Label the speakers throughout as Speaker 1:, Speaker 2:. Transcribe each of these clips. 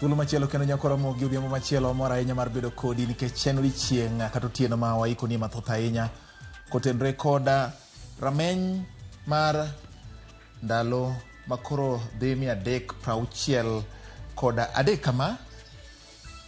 Speaker 1: Thuolo machielo kendo nyakoro Ramogi odhiambo machielo mora ahinya mar bedo kodi nikech chenro chieng' kata otieno ma waikoni mathoth ahinya kotenre koda rameny mar ndalo makoro dhi 360 koda adek kama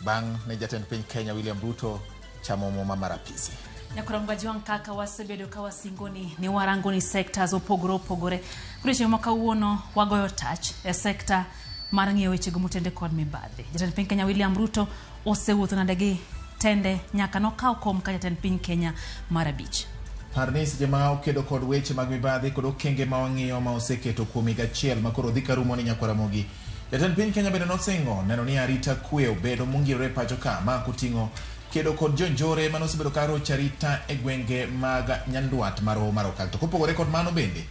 Speaker 1: bang' ne jatend piny Kenya William Ruto chamo muma mar apisi.
Speaker 2: Nyakoronga juang kaka wasebedo ka wasingoni ni warangoni sectors opogore kweche ma kawuono wagoyo touch e sector mar ng'iyo weche motende kod mibadhi. Jatend piny Kenya William Ruto osewuotho nadegi tende nyaka nokaw kom ka jatend piny Kenya mar abich.
Speaker 1: Parni seche ma okedo kod weche mag mibadhi kod okenge ma wang'iyo ma oseketo kuom higa achiel makoro dhi karumo ni nyakoro Ramogi. Jatend piny Kenya bende nosingo neno ni arita kwe obedo mongirore pacho ka ma kuting'o kedo kod jonjore mano osebedo ka rocha arita e gwenge mag nyandwat mar okal. To kopogore kod mano bende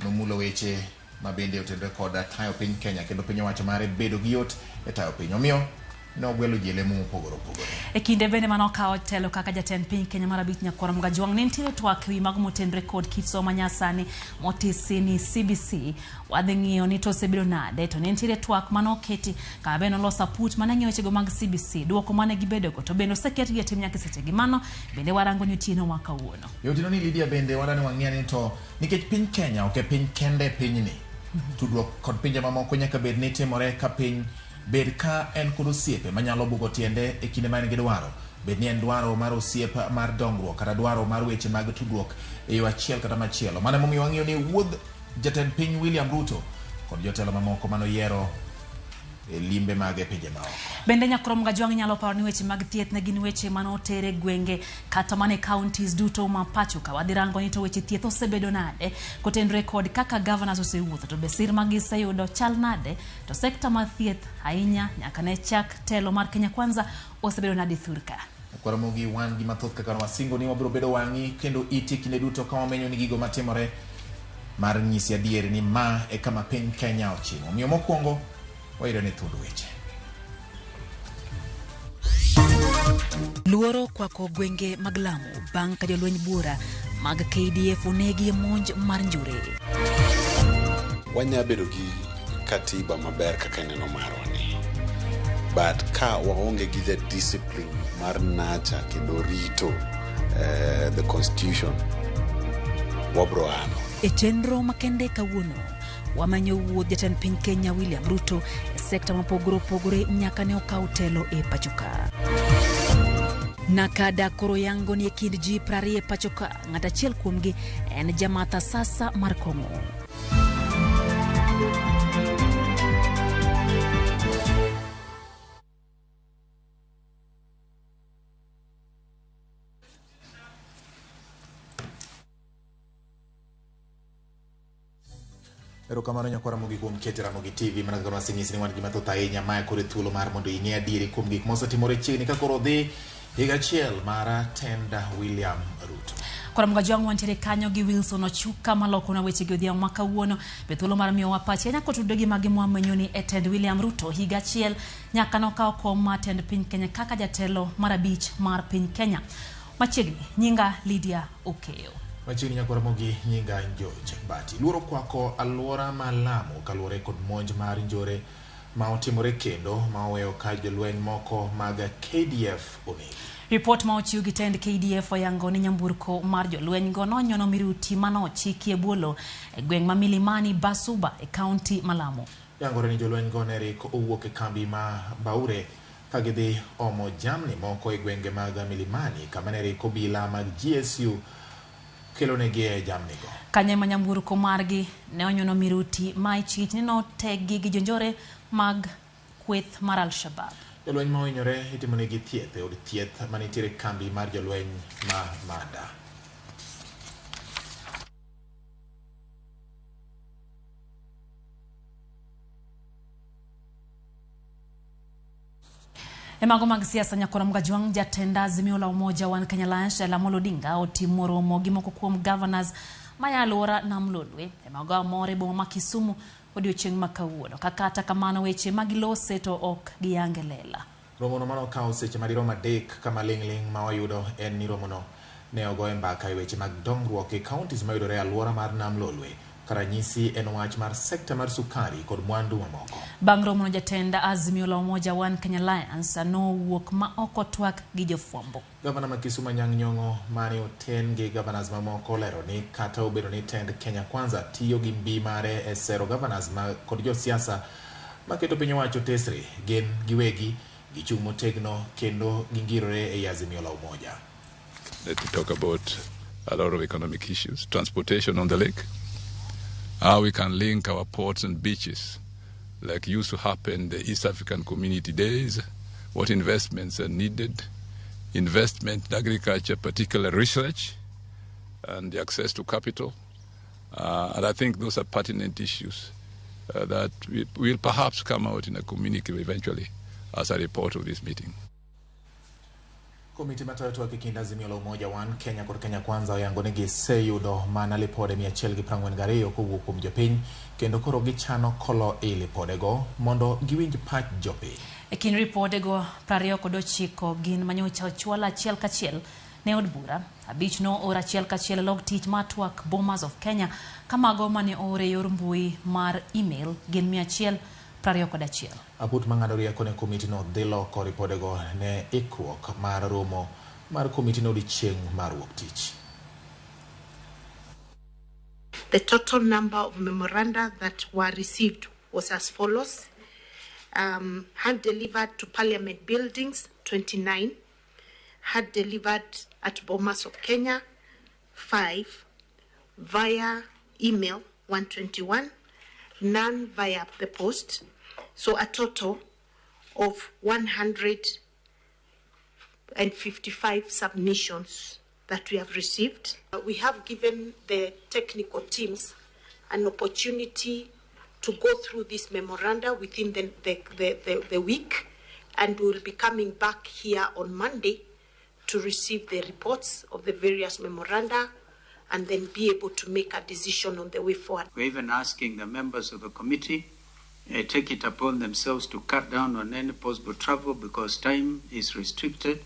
Speaker 1: nomulo weche ma bende otenre kod tayo piny Kenya kendo piny owacho mare bedo gi yot e tayo piny. Omiyo nogwelo ji lemo opogore.
Speaker 2: E kinde bende manokawo telo kaka jatend piny Kenya mar abich Nyakoronga juang ne nitiere twak wi mag motenre kod kit somo manyasani motisi ni CBC wadhi ng'iyo ni to osebedo nade to ne nitiere twak manoketi ka bende nolosa put mane ng'iyo wechego mag CBC duoko mane gibedogo to bende oseket gi tim nyaka sechegi mano bende warango ni otieno wa kawuono.
Speaker 1: Yotino ni Lydia bende wadani wang'iya ni to nikech piny Kenya ok e piny kende pinyni tudruok kod pinje mamoko nyaka bed ni timore ka piny bed ka en kod osiepe manyalo bugo tiende e kinde mane gidwaro bed ni en dwaro mar osiep mar dongruok kata dwaro mar weche mag tudruok e yo achiel kata machielo. Mane momiyo wang'iyo ni wuodh jatend piny William Ruto kod jotelo mamoko manoyiero e limbe mag pinje maoko.
Speaker 2: Bende Nyakoronga juang nyalo paro ni weche mag thieth ne gin weche manotere gwenge kata mane counties duto ma pacho ka wadhi rango ni to weche thieth osebedo nade kotenre kod kaka governors osewuotho to be sir magiseyudo chal nade to sekta mar thieth ahinya nyaka ne chak telo mar Kenya Kwanza osebedo nade thurka.
Speaker 1: Ramogi wan gi mathoth kaka wasingo ni wabiro bedo wang'i kendo iti kinde duto ka wamenyo ni gigo matimore mar nyisi adier ni ma e kama piny Kenya ochimo. Omiyo mokwongo wairo ne thuond weche.
Speaker 2: Luoro kwako gwenge mag Lamu bang' ka jolweny buora mag KDF onegi monj mar njore.
Speaker 3: Wanya bedo gi katiba maber kaka neno marwa ni. But ka waonge gi the discipline mar nacha kendo rito the constitution wabro ano.
Speaker 2: E chenro makende kawuono wamanyo wuodh jatend piny Kenya William Ruto e sekta mopogore nyaka ne okaw telo e pachoka. Nakada koro yango ni e kind ji 20 pachoka ng'at achiel kuomgi en Jamatha Sasa mar Kongo.
Speaker 1: Erokamano nyakoro Ramogi kuom keto Ramogi TV mana kaka wasing'isi ni wan gi mathoth ahinya ma kore thuolo mar mondo ing'e adieri kuom gik mosetimore chiegni ka koro dhi higa achiel mar tenda William Ruto.
Speaker 2: Koramga juang wantiere kanyo gi Wilson Ochuka maloko na weche gi odhiambo ma kawuono be thuolo mar miyo wapache nyaka tudo gi magi mwamenyo ni e tend William Ruto higa achiel nyaka nokaw kom mar tend piny Kenya kaka jatelo mar abich mar piny Kenya. Machiegni nyinga Lydia Okeyo.
Speaker 1: Machiegni nyakoro Ramogi nyinga George Bati. Luoro kwako alwora ma Lamu kaluwore kod monj mar njore ma otimore kendo ma oweyo ka jolweny moko mag KDF onegi.
Speaker 2: Report ma ochiw gi tend KDF oyango ni nyamburko mar jolweny go nonyono miruti manochiki e bwolo e gweng' ma Milimani Basuba e kaunti ma Lamu.
Speaker 1: Yangore ni jolweny go ne rik owuok e kambi ma Baure ka gidhi omo jamni moko e gwenge mag Milimani kama ne rik obila mag GSU kelo ne gie jamni go.
Speaker 2: Kanye ma nyamburko margi ne onyono miruti ma ichich ni notegi gi jonjore mag kweth mar Al-Shabaab.
Speaker 1: Jolweny ma ohinyore itimo negi thieth e od thieth manitiere kambi mar jolweny ma Manda.
Speaker 2: Emago mag siasa Nyakoronga juang jatenda Azimio la Umoja One Kenya Raila Odinga otimo romo gi moko kuom governors maya alwora nam Lolwe emago OIMORE boma ma Kisumu odiochieng' ma kawuono kata kamano weche magilose to ok giyange lela.
Speaker 1: Romono mano kawo seche madirom 3 kama ling'ling ma wayudo en ni romono ne ogoye mbaka e weche mag dongruok e counties mayudore e alwora mar nam Lolwe karanyisi en wach mar sekta mar sukari kod mwandu mamoko.
Speaker 2: Bang' romo jatenda Azimio la Umoja One Kenya Alliance nowuok ma ok otwak gi jofwambo.
Speaker 1: Gavana ma Kisumu Anyang' Nyong'o mane oten gi gavanas mamoko lero ni kata obedo ni tend Kenya Kwanza tiyo gi mbi mare e sero gavanas kod josiasa maketo piny owacho tesre gin giwegi gichung' motegno kendo gingirore e Azimio la Umoja.
Speaker 4: Let's talk about a lot of economic issues, transportation on the lake, how we can link our ports and beaches like used to happen the East African Community Days, what investments are needed, investment in agriculture, particularly research, and the access to capital. And I think those are pertinent issues that will perhaps come out in a communique eventually as a report of this meeting.
Speaker 1: Komiti matatu wa kikinda Azimio la Umoja One Kenya kod Kenya Kwanza oyango ni giseyudo mana lipode 142 kowuok kuom jopiny kendo koro gichano kolo lipodego mondo giwinj pach jopiny.
Speaker 2: E kin ripodego 29 gin manyocha ochwal achiel kachiel ne od bura, 5 no or achiel kachiel log tich matwak Bomas of Kenya kamago mane ore yor mbui mar email gin 121.
Speaker 1: Aput mang'ado rieko ne komiti no dhi loko ripodego ne ikruok mar romo mar komiti no odiechieng' mar wuok tich.
Speaker 5: The total number of memoranda that were received was as follows. Had delivered to Parliament buildings, 29. Had delivered at Bomas of Kenya, 5. Via email, 121. None via the post. So a total of 155 submissions that we have received. We have given the technical teams an opportunity to go through this memoranda within the week, and we will be coming back here on Monday to receive the reports of the various memoranda and then be able to make a decision on the way forward.
Speaker 6: We're even asking the members of the committee take it upon themselves to cut down on any possible travel because time is restricted.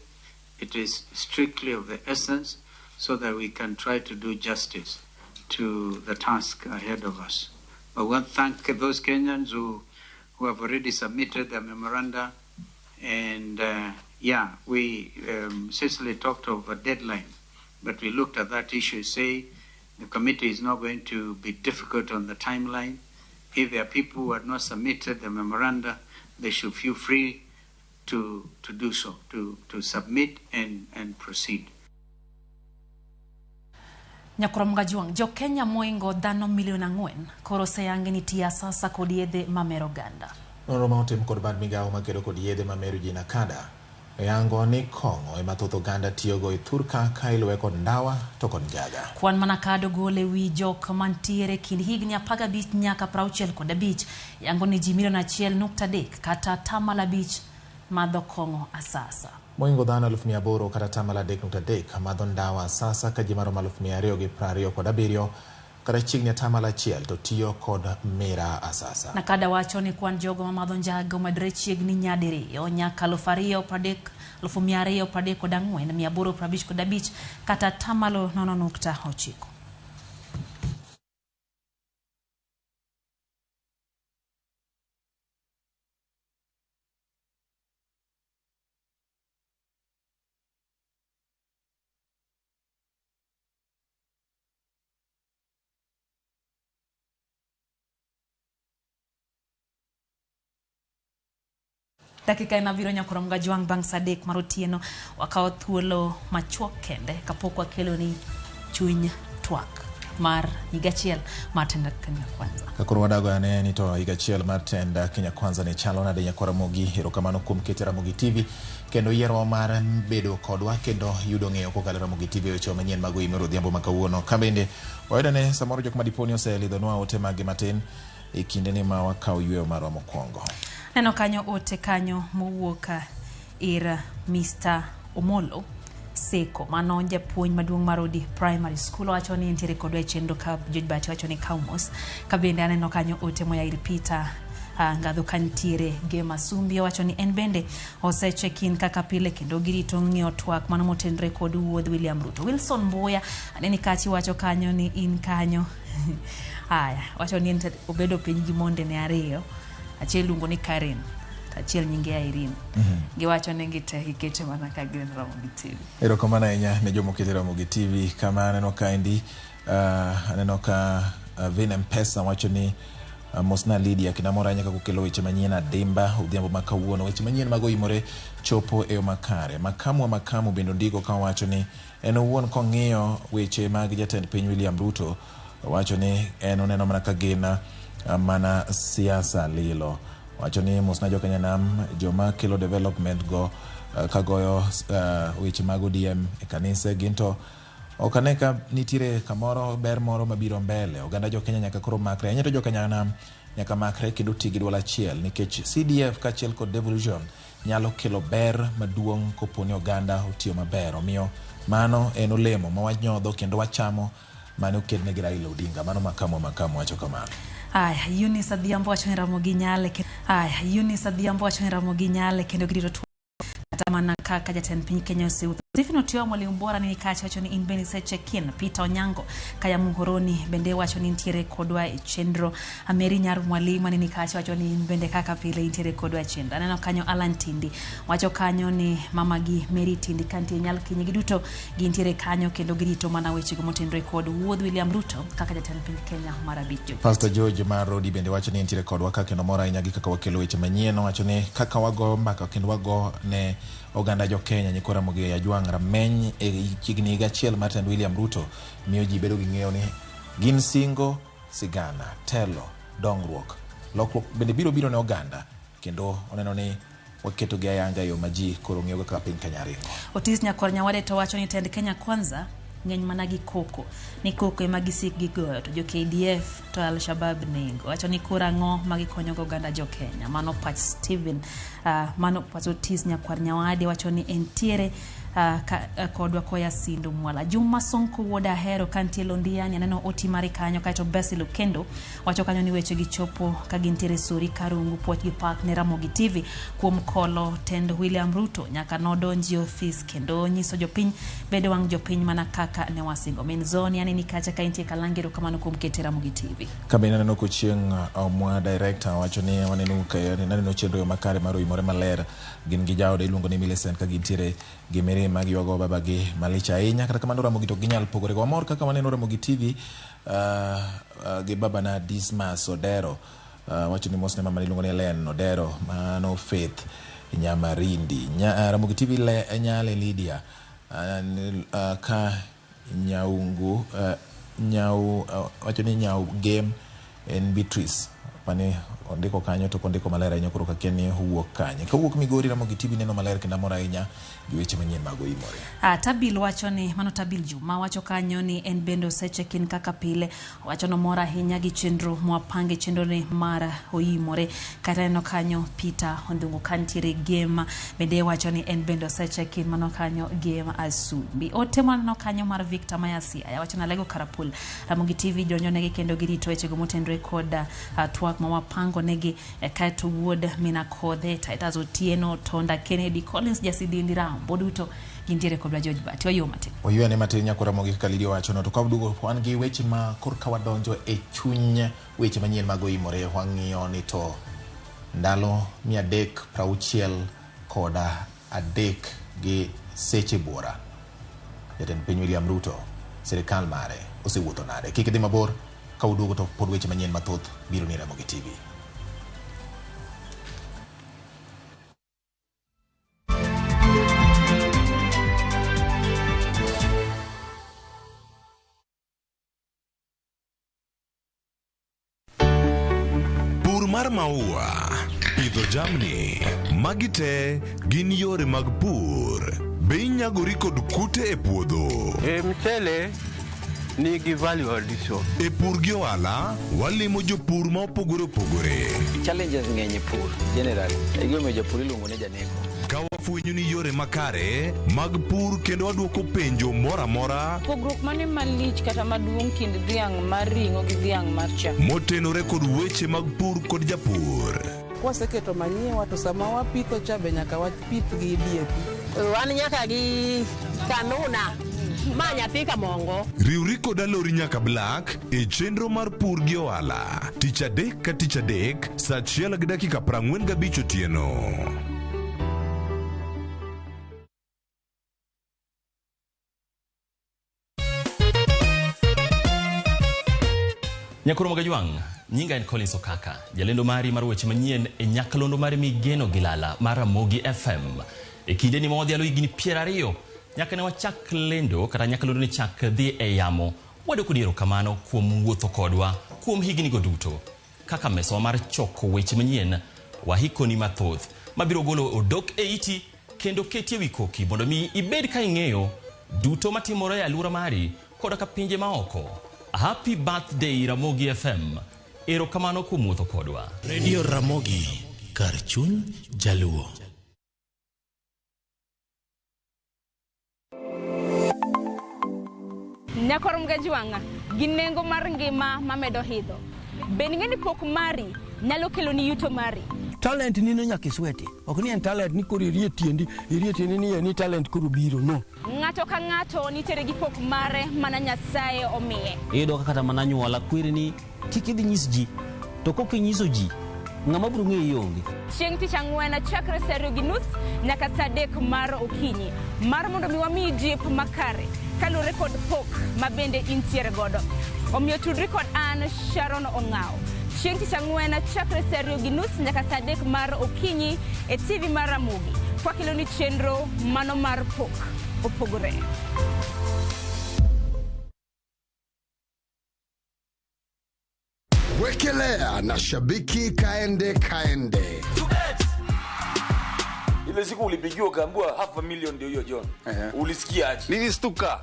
Speaker 6: It is strictly of the essence so that we can try to do justice to the task ahead of us. I want to thank those Kenyans who have already submitted their memoranda. And we Cecily talked of a deadline, but we looked at that issue, say the committee is not going to be difficult on the timeline. If there are people who have not submitted the memoranda, they should feel free to do so, to submit and proceed.
Speaker 2: Nyakuramga juang, jo Kenya moingo dhano milion 4 koro seyangi ni tia sasa kod yedhe mamero ganda.
Speaker 1: Nonro otim kod bad migawo makedo kod yedhe mamero ji nakada yango ni kong'o ema thoth oganda tiyogo e thurka ka iluwe kod ndawa to kod njaga.
Speaker 2: Kwan manakado gole wi jok mantiere kind higni 15 nyaka 65 yango ni ji milion 1.3 kata tamala 5 madho kong'o asasa.
Speaker 1: Moingo dhano 800 kata tamala 3.3 madho ndawa asasa ka ji maromo 227 kata chiegni tamala 1 to tiyo kod mira asasa.
Speaker 2: Nakada wacho ni kwan jogo mamadho njaga omedre chiegni nyadiriyo nyaka 2,234 kata tamalo 0.9. Dakika inaviro Nyakuramga juang bang sadek marotieno wakao thuolo machuok kende kapok wakelo ni chuny twak mar higachiel mar tenda Kenya Kwanza.
Speaker 1: Kakoro wadago ane ni to higachiel mar tenda Kenya Kwanza ni chalo nade Nyakuaramogi erokamano kuom kete Ramogi TV kendo yiero mar bedo kodwa kendo yudo ng'eyo kokalo Ramogi TV weche manyien mag OIMORE odhiambo makawuono. Kabende wayudane samoro jok madiponi oselidhonwa ote mage matin e kinde ni ma wakao yweyo marwa mokwongo.
Speaker 2: Neno kanyo ote kanyo mowuoka ir Mr. Omolo Seko mano japuonj maduong' marodi primary school wacho ni ntiere kodwa chendo ka jojbati wacho ni kaumos kabende aneno kanyo ote moya ir Peter ngadho kantiere Gema Sumbi wacho ni en bende osechekin kaka pile kendo girito ng'io twak mano motenre kod wuodh William Ruto. Wilson Mboya aneni kachi wacho kanyo ni in kanyo Haya, wacho ni obedo piny gi monde ne ariyo. Achiel luongo ni Karen, achiel nyinge Irene. Giwacho ni gite ikete mana ka gin Ramogi TV.
Speaker 1: Erokamano ahinya ne jomo kete Ramogi TV. Kama aneno kaendi, aneno ka Vin M-Pesa wacho ni Mosna Lydia kinamora nyaka kukelo weche manyien adimba udhiambo makawuono. Weche manyien mag OIMORE chopo e yo makare. Makamu bendo ndiko ka wacho ni en owuon kong'iyo weche mag jatend piny William Ruto, wacho ni en oneno mana ka gin mana siasa lilo. Wacho ni Mosna Jokenya Nam joma kelo development go kagoyo weche mag ODM e kanise ginto okaneka nitire kamoro ber moro mabiro mbele. Oganda Jokenya nyaka koro makre. Anyeto Jokenya Nam nyaka makre kendo tigi dwol achiel nikech CDF kachiel kod devolution nyalo kelo ber maduong' koponi oganda otiyo maber. Omiyo mano en olemo ma wanyodho kendo wachamo mane okedne gi Raila Odinga. Mano makamu wacho kamano.
Speaker 2: Aya, Eunice Adhiambo wacho ni Ramogi nyale. Eunice Adhiambo wacho ni Ramogi nyale kendo girito kata mana kaka jatend piny Kenya oseuto. Stephen Otieno mwalimu bora ni kacha wacho ni in beni seche kin. Peter Onyango kaya Muhoroni bende wacho ni ntiere kodwa e chendro. Ameri Nyaru mwalimu ni kacha wacho ni in bende kaka pile ntiere kodwa e chendro. Aneno kanyo Alan Tindi wacho kanyo ni mamagi Mary Tindi kanti nyal kinyi giduto gintiere kanyo kendo girito mana weche gomotenre kod wuodh William Ruto kaka jatend piny Kenya marabich.
Speaker 1: Pastor George Marodi bende wacho ni ntiere kodwa kaka kendo mora inyagi kaka wakelo weche manyien. Wacho ni kaka wago mbaka kendo wago ne oganda Jokenya nyikora Ramogi Ajwang rameny e chigni gachiel mar tend William Ruto miyo ji bedo gi ng'eyo ni gin singo sigana telo dongruok lokruok bende biro ne oganda kendo oneno ni waketo gi ayanga yo maji koro ng'eyo kaka piny Kenya ringo.
Speaker 2: Otis Nyakwar Nyawade to wacho ni tend Kenya Kwanza ng'eny mana gi koko ni koko ema gisik gi goyo to jo KDF to Al-Shabab nego. Wacho ni kura ng'o magikonyo go oganda Jokenya. Mano pach Steven mano pach Otis Nyakwar Nyawade wacho ni entiere kodwa koya Sindu Mwala. Juma Sonko woda hero kantie Londiani aneno oti mari kanyo kaito Besi Lukendo wacho kanyo ni weche gichopo ka gintiere suri karungu puoch gi pak ne Ramogi TV kuom kolo tend William Ruto nyaka nodonji office kendo nyiso jopiny bedo wang jopiny mana kaka ne wasingo. Min zone yani ni kacha ka intie kalangero kamano kuom kete Ramogi TV.
Speaker 1: Kabina neno Kochieng mwa director wacho ni waneno neno chenro makare mar OIMORE maler gin gi jaoda iluongo ni Millicent ka gintiere gi magi wago baba gi malicha ahinya kata kamano Ramogi to ginyal pogore go amor kaka waneno Ramogi TV gi baba na Dismas Odero wacho ni mosne mama iluongo ni Helen Odero mano Faith Nyamarindi Ramogi TV nyale Lydia ka nyaungu wacho ni nyau game en Beatrice pane ondiko kanyo to kondiko malera ahinya koro kakeni huwuok kanye kawuok Migori Ramogi TV neno maler kendo mora ahinya gi weche manyien mag OIMORE.
Speaker 2: Tabil wacho ni mano Tabil Juma wacho kanyo ni en bendo seche kin kaka pile wacho no mora ahinya gi chenro mwapange chenro ni mara OIMORE kata neno kanyo Peter Ondungu kantiere game bende wacho ni en bendo seche kin mano kanyo game Asumbi ote mano kanyo mar Victor Mayasi wacho na Lego Karapul Ramogi TV jonyo negi kendo girito weche gomotenre koda twak mawapango negi kaito wuod Mina Kodhe Titus Otieno Tonda Kennedy Collins Jasidi Ndirambo duto gintiere kod George Bati oyo matin.
Speaker 1: Oyo ne matin nyakora Ramogi kaka Lydia wacho no to ka dugo wan gi weche ma korka wadonjo e chuny weche manyien mag OIMORE wang'iyo ni to ndalo 360 koda adek gi seche bora jatend piny William Ruto sirikal mare osewuotho nade kik dhi mabor ka udugo to pod weche manyien mathoth biro ni Ramogi TV.
Speaker 7: Mar maua, pidho jamni, magite gin yore mag pur. Be inyagori kod kute e puodho.
Speaker 8: Mchele nigi value addition.
Speaker 7: E pur gi ohala, walimo jopur ma opogore.
Speaker 8: Challenges ng'eny e pur generally. Egime jopur iluongo ne janego.
Speaker 7: Ka wafwenyo ni yore makare mag pur kendo waduoko penjo mora mora.
Speaker 9: Pogruok mane malich kata maduong' kind dhiang' mar ring'o gi dhiang' mar chak.
Speaker 7: Motenore kod weche mag pur kod japur.
Speaker 10: Kwaseketo manyien to sama wapitho cha be nyaka wapith gi DAP.
Speaker 11: Wan nyaka gi kanuna Manya thika mongo.
Speaker 7: Riwri koda lori nyaka Black e chenro mar pur gi ohala. Tich adek ka tich adek, saa 1:45 otieno.
Speaker 12: Nyakoro Mogajwang, nyinga en Collins Okaka, jalendo mari mar weche manyien e nyakalondo mari migeno gilala mar Ramogi FM. E kinde ni modhialo higni 20 nyaka ne wachak lendo kata nyakalondo ni chak dhi e yamo. Wado kodiero kamano kuom wuotho kodwa kuom higni go duto. Kaka meso mar choko weche manyien wahikoni mathoth mabiro golo odok e iti kendo ketie wikoki mondo mi ibed ka ing'eyo duto matimore e alura mari koda ka pinje maoko. Happy birthday Ramogi FM. Ero kamano kuom wuotho kodwa.
Speaker 13: Radio Ramogi, kar chuny jaluo.
Speaker 9: Nyakoro Mogajwang, ginengo mar ngima mamedo hidho. Ben ng'eni pok mari nyalo kelo ni yuto mari.
Speaker 14: Talent ni no nyaka iswete. Ok ni en talent ni koro irie tiendi ni talent koro biro no.
Speaker 9: Ng'ato ka ng'ato nitere gi pok mare mana Nyasaye omiye.
Speaker 15: Iyudo kata mana nyuola kwirni kik idhi nyis ji, to kok inyiso ji ng'ama biro ng'eyi onge.
Speaker 9: Chieng' tich ang'wen chakre saa 2:30 nyaka saa 3 mar okinyi mar mondo mi wamiyi jip makare kalure kod pok mabende intiere godo. Omiyo tudri kod an Sharon Ong'ao. Chieng' tich ang'wen chakre saa 2:30 nyaka saa 3 mar okinyi e TV mar Ramogi kwa kilo ni chenro mano mar pok opogore.
Speaker 16: Wekelea na shabiki kaende.
Speaker 8: Ile siku ulipigiwa ukaambiwa $500,000 ndio hiyo John. Ulisikia aje?
Speaker 3: Nilistuka.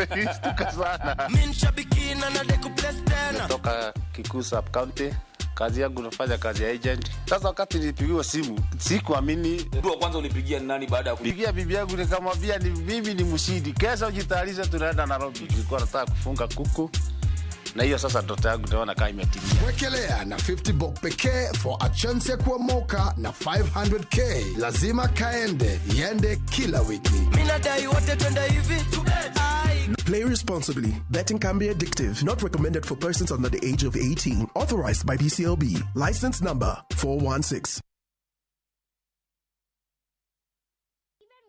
Speaker 3: Nilistuka sana.
Speaker 13: Mimi shabiki na nadeku place tena.
Speaker 3: Kutoka Kikuyu Sub County. Kazi yangu nafanya kazi ya agent. Sasa wakati nilipigiwa simu, sikuamini.
Speaker 8: Ndio kwanza ulipigia nani baada ya
Speaker 3: kupigia bibi yangu nikamwambia ni mimi ni mshindi. Kesho ujitayarishe tunaenda Nairobi. Nilikuwa nataka kufunga kuku. Na hiyo sasa ndoto yangu naona kama imetimia.
Speaker 16: Wekelea na 50 bob pekee for a chance ya kuomoka na 500k. Lazima kaende, yende kila wiki.
Speaker 13: Mina dai wote twende hivi.
Speaker 17: Play responsibly. Betting can be addictive. Not recommended for persons under the age of 18. Authorized by BCLB. License number 416.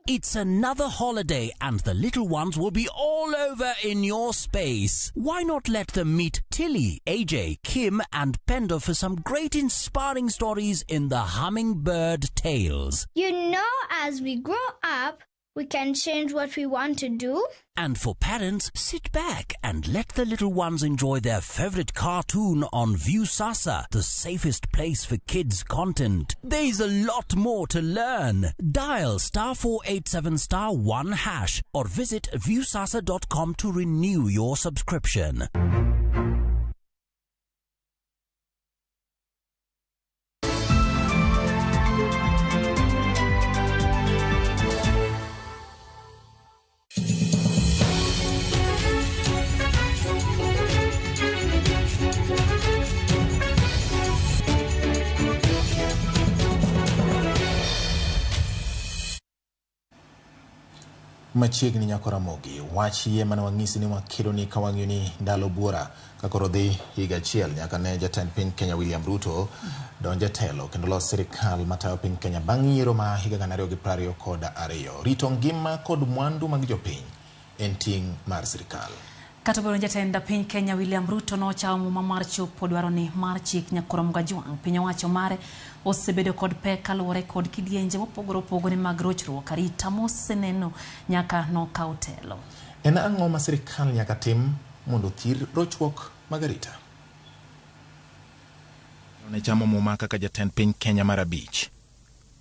Speaker 18: It's another holiday and the little ones will be all over in your space. Why not let them meet Tilly, AJ, Kim and Pendo for some great inspiring stories in the Hummingbird Tales?
Speaker 19: You know, as we grow up, we can change what we want to do.
Speaker 18: And for parents, sit back and let the little ones enjoy their favorite cartoon on Viusasa, the safest place for kids' content. There's a lot more to learn. Dial *487*1# or visit viusasa.com to renew your subscription.
Speaker 1: Machiegni nyako Ramogi, wach yie mane wang'isi ni wakedo ni kawang'yo ni ndalo buora kakoro dhi higa achiel nyaka ne jatend piny Kenya William Ruto donje telo kendo los sirikal matayo piny Kenya bang' yiero ma higa 2022. Rito ngima kod mwandu mag jopiny en ting' mar sirikal.
Speaker 2: Kata bero jatend piny Kenya William Ruto nochawo muma mar chopo dwaro ni mar chik nyakoro Mogajwang piny owacho mare osebedo kod pek kaluwore kod kidienje mopogore opogore mag rochruok arita moseneno nyaka nokawo telo.
Speaker 1: En ang'o ma sirikal nyaka tim mondo thir rochruok mag arita? Ne chamo muma kaka jatend piny Kenya mar 5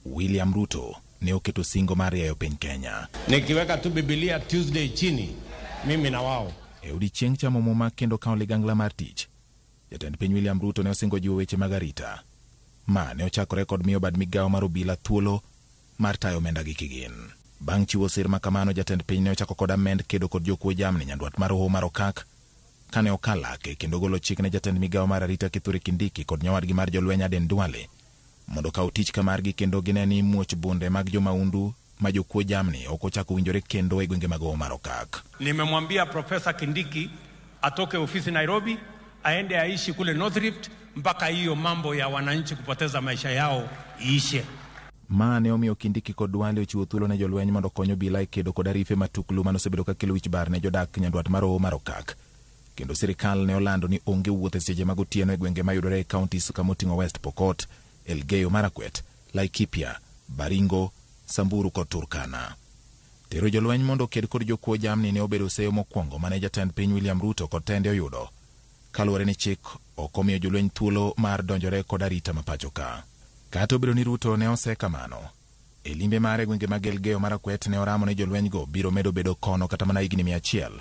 Speaker 1: William Ruto ne oketo singo mar yayo piny Kenya.
Speaker 20: Nikiweka tu Biblia Tuesday chini mimi na wao.
Speaker 1: E odiechieng' chamo muma kendo kawo ligangla mar tich, jatend piny William Ruto ne osingo jiwo weche mag arita ma ne ochakore kod miyo bad migawo mar obila thuolo mar tayo omenda gi kigin. Bang' chiwo sir ma kamano, jatend piny ne ochako kod amend kedo kod jokuo jamni nyandwat mar hoho mar okak kane okalake kendo golo chik ne jatend migawo mar arita Kithure Kindiki kod nyawadgi mar jolweny Aden Duale mondo kaw tich kamargi kendo gine ni muoch bunde mag jomaundu ma jokuo jamni ok ochako winjore kendo e gwenge mag Omar Okak.
Speaker 20: Nimemwambia Profesa Kindiki atoke ofisi Nairobi aende aishi kule North Rift mpaka hiyo mambo ya wananchi kupoteza maisha yao iishe.
Speaker 1: Ma ne omiyo Kindiki kod Duale ochiwo thuolo ne jolweny mondo konyo obila e kedo kod arife matuklu manosebedo ka kelo wich bar ne jodak nyandwat mar Omar Okak. Kendo sirikal ne olando ni onge wuoth e seche mag otieno e gwenge mayudore e counties kama oting'o West Pokot, Elgeyo Marakwet, Laikipia, Baringo, Samburu kod Turkana. Tero jolweny mondo ked kod jokuo jamni ne obedo seyo mokwongo mane jatend piny William Ruto kod tende oyudo. Kaluwore ni chik ok omiyo jolweny thuolo mar donjore kod arita ma pacho ka. Kata obedo ni Ruto ne osekamano, e limbe mare gwenge mag Elgeyo Marakwet ne oramo ne jolweny go biro medo bedo kono kata mana higni 100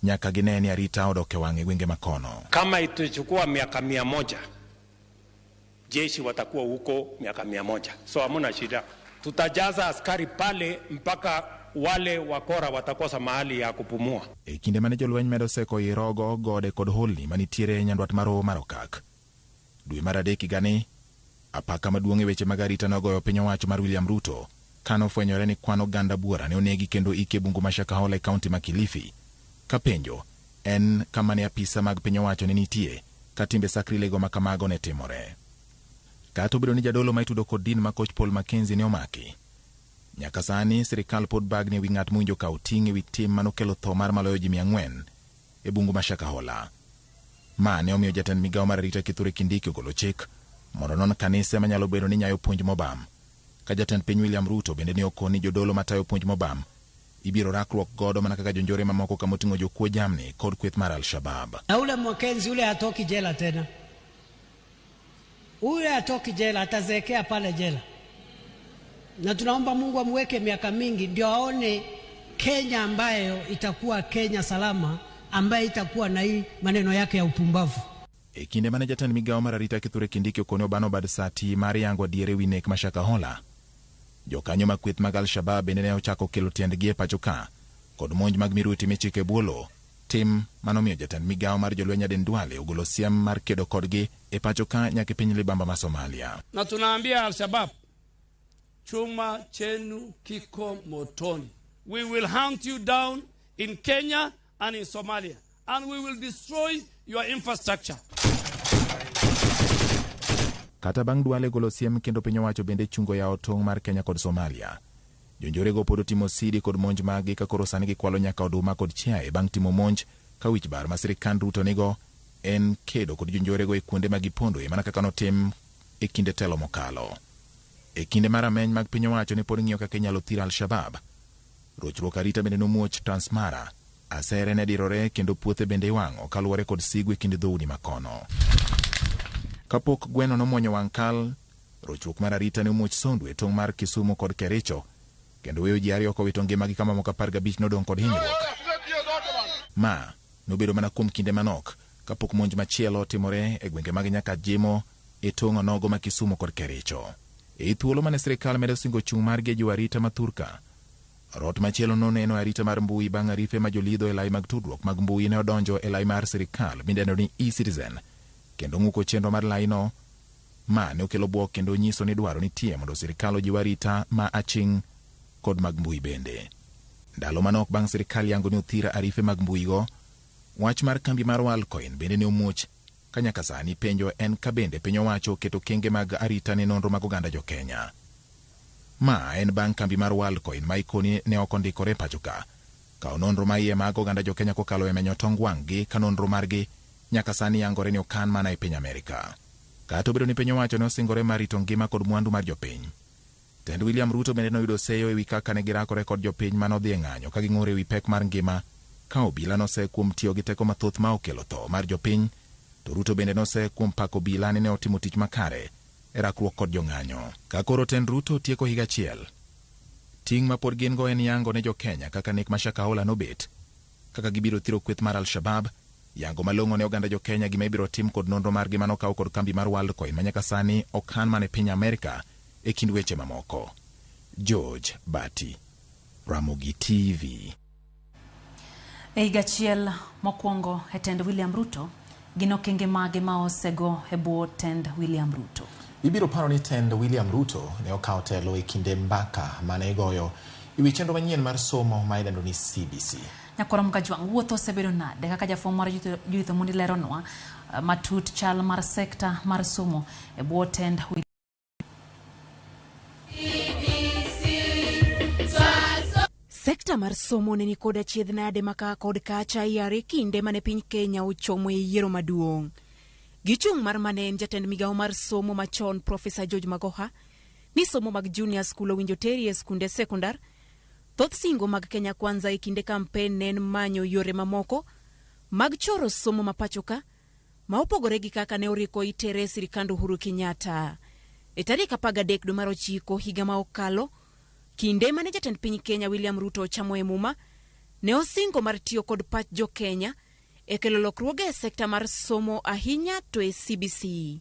Speaker 1: nyaka gine ni arita odok e wang'e gwenge makono.
Speaker 20: Kama itachukua miaka 100, jeshi watakuwa huko miaka 100. So hamuna shida. Tutajaza askari pale mpaka wale wakora watakosa mahali ya kupumua.
Speaker 1: E kinde mane jolweny medo seko Irogo, Gode kod Holni manitiere nyandwat mar Omar Okak. Dwe mar adek higani, apaka maduong' e weche mag arita nogoyo piny owacho mar William Ruto kano ofwenyore ni kwan oganda buora ne onegi kendo ike bungu ma Shakahola e kaunti ma Kilifi. Kapenjo en kama ne apisa mag piny owacho ne nitie ka timbe sakrilego ma kamago ne timore. Kata obedo ni jadolo ma itudo kod din ma Coach Paul Mackenzie ne omaki, nyaka sani sirikal pod bagni e wi ng'at mowinjo kawo ting' e wi tim manokelo tho mar maloyo ji 400 e bungu ma Shakahola. Ma ne omiyo jatend migawo mar arita Kithure Kindiki ogolo chik mondo non kanise manyalo bedo ni nyayo puonj mobam. Ka jatend piny William Ruto bende ne okoni jodolo matayo puonj mobam ibiro rakruok godo mana kaka jonjore mamoko kama oting'o jokuo jamni kod kweth mar Al-Shabab.
Speaker 11: Na ule Mackenzie ule hatoki jela tena. Ule hatoki jela, atazekea pale jela. Na tunaomba Mungu amweke miaka mingi ndio aone Kenya ambayo itakuwa Kenya salama, ambayo itakuwa na hii maneno yake ya upumbavu.
Speaker 1: E kinde mane jatend migawo mar arita Kithure Kindiki okono bano bad sati mar yango diere wi nek ma Shakahola, jokanyo mag kweth mag Al-Shabab bende ne ochako kelo tiendgi e pacho ka kod monj mag miruti michike buolo, tim manomiyo jatend migawo mar jolweny Aden Duale ogolo siem mar kedo kodgi e pacho ka nyaka piny libamba ma Somalia.
Speaker 21: Na tunaambia Al-Shabab, chuma chenu kiko motoni. We will hunt you down in Kenya and in Somalia, and we will destroy your infrastructure.
Speaker 1: Kata bang' Duale golo siem kendo piny owacho bende chungo yao tong' mar Kenya kod Somalia. Jonjore go pod timo sidi kod monj magi ka koro sani gikwalo nyaka oduma kod chiaye bang' timo monj ka wich bar ma sirikand Ruto nigo en kedo kod jonjore go e kuonde ma gipondo mana kaka notim e kinde telo mokalo. E kinde mar ameny mag piny owacho ne pod ng'iyo kaka inyalo thir Al-Shabab. Rochruok arita bende nomuoch Transmara, asere ne dirore kendo puothe bende iwang'o kaluwore kod sigu e kind dhoudi makono. Kapok gweno nomuonyo wang' kal, rochruok mar arita ne omuoch Sondu e tong' mar Kisumu kod Kericho, kendo weyo ji ariyo kowito ngimagi kama moko 15 nodong' kod hinyruok. Ma nobedo mana kuom kinde manok kapok monj machielo timore e gwenge mag nyaka Jimo e tong' onogo ma Kisumu kod Kericho. E thuolo mane sirikal medo singo chung' mar gejo arita ma Thurka, rot machielo noneno arita mar mbui bang' arife ma jolidho e lai mag tudruok mag mbui ne odonjo e lai mar sirikal midendo ni e-Citizen, kendo ng'uko chenro mar laino ma ne okelo buok kendo nyiso ni dwaro nitie mondo sirikal ojiw arita ma aching' kod mag mbui bende. Ndalo manok bang' sirikal yango ni othira arife mag mbui go, wach mar kambi mar Walcoin bende ne omuoch ka nyaka sani penjo en ka bende piny owacho keto kenge mag arita ne nonro mag oganda jo Kenya. Ma en bang' kambi mar Walcoin ma ikoni ne ok ondikore pacho ka nonro ma iye mag oganda jo Kenya kokalo e menyo tong wang'gi ka nonro margi nyaka sani yangore ni okan mana e piny Amerika. Kata obedo ni piny owacho ne osingore mar rito ngima kod mwandu mar jopiny, tend William Ruto bende noyudo seyo e wi kaka ne girakore kod jopiny manodhi e ng'anyo ka ging'ur e wi pek mar ngima ka obila nose kuom tiyo gi teko mathoth ma okelo tho mar jopiny, to Ruto bende nose kuom pako obila ni ne otimo tich makare e rakruok kod jong'anyo. Ka koro tend Ruto tieko higa achiel, ting' ma pod gin go en yango ne jo Kenya kaka nek ma Shakahola nobet, kaka gibiro thiro kweth mar Al-Shabab, yango malong'o ne oganda jo Kenya gima ibiro tim kod nonro margi manokaw kod kambi mar Worldcoin ma nyaka sani okan mana e piny Amerika e kind weche mamoko. George Bati, Ramogi TV.
Speaker 2: E higa achiel mokwongo e tend William Ruto, gin okenge mage ma osego e bwo tend William Ruto.
Speaker 1: Ibiro paro ni tend William Ruto ne okawo telo e kinde mbaka mane igoyo ewi chenro manyien mar somo ma idendo ni CBC.
Speaker 2: Nyakoro Mkajwang' wuotho osebedo nade kaka jafwambo mar Youth Mundi leronwa matut chal mar sekta mar somo e bwo tend
Speaker 4: Sekta mar somo ne ni koda chiedh nade maka kod kacha yare kinde mane piny Kenya ochomo e yiero maduong'. Gichung' mar manen jatend migawo mar somo machon Professor George Magoha ni somo mag junior school owinjo teri e skunde sekondar. Thoth singo mag Kenya Kwanza e kinde kampen nen manyo yore mamoko mag choro somo mapachoka ma opogore gi kaka ne oriko itere sirikand Uhuru Kenyatta. E tarik 13 dwe mar 9 higa ma okalo, kinde mane jatend piny Kenya William Ruto chamo e muma, ne osingo mar tiyo kod pach jo Kenya e kelo lokruoge e sekta mar somo ahinya to e CBC.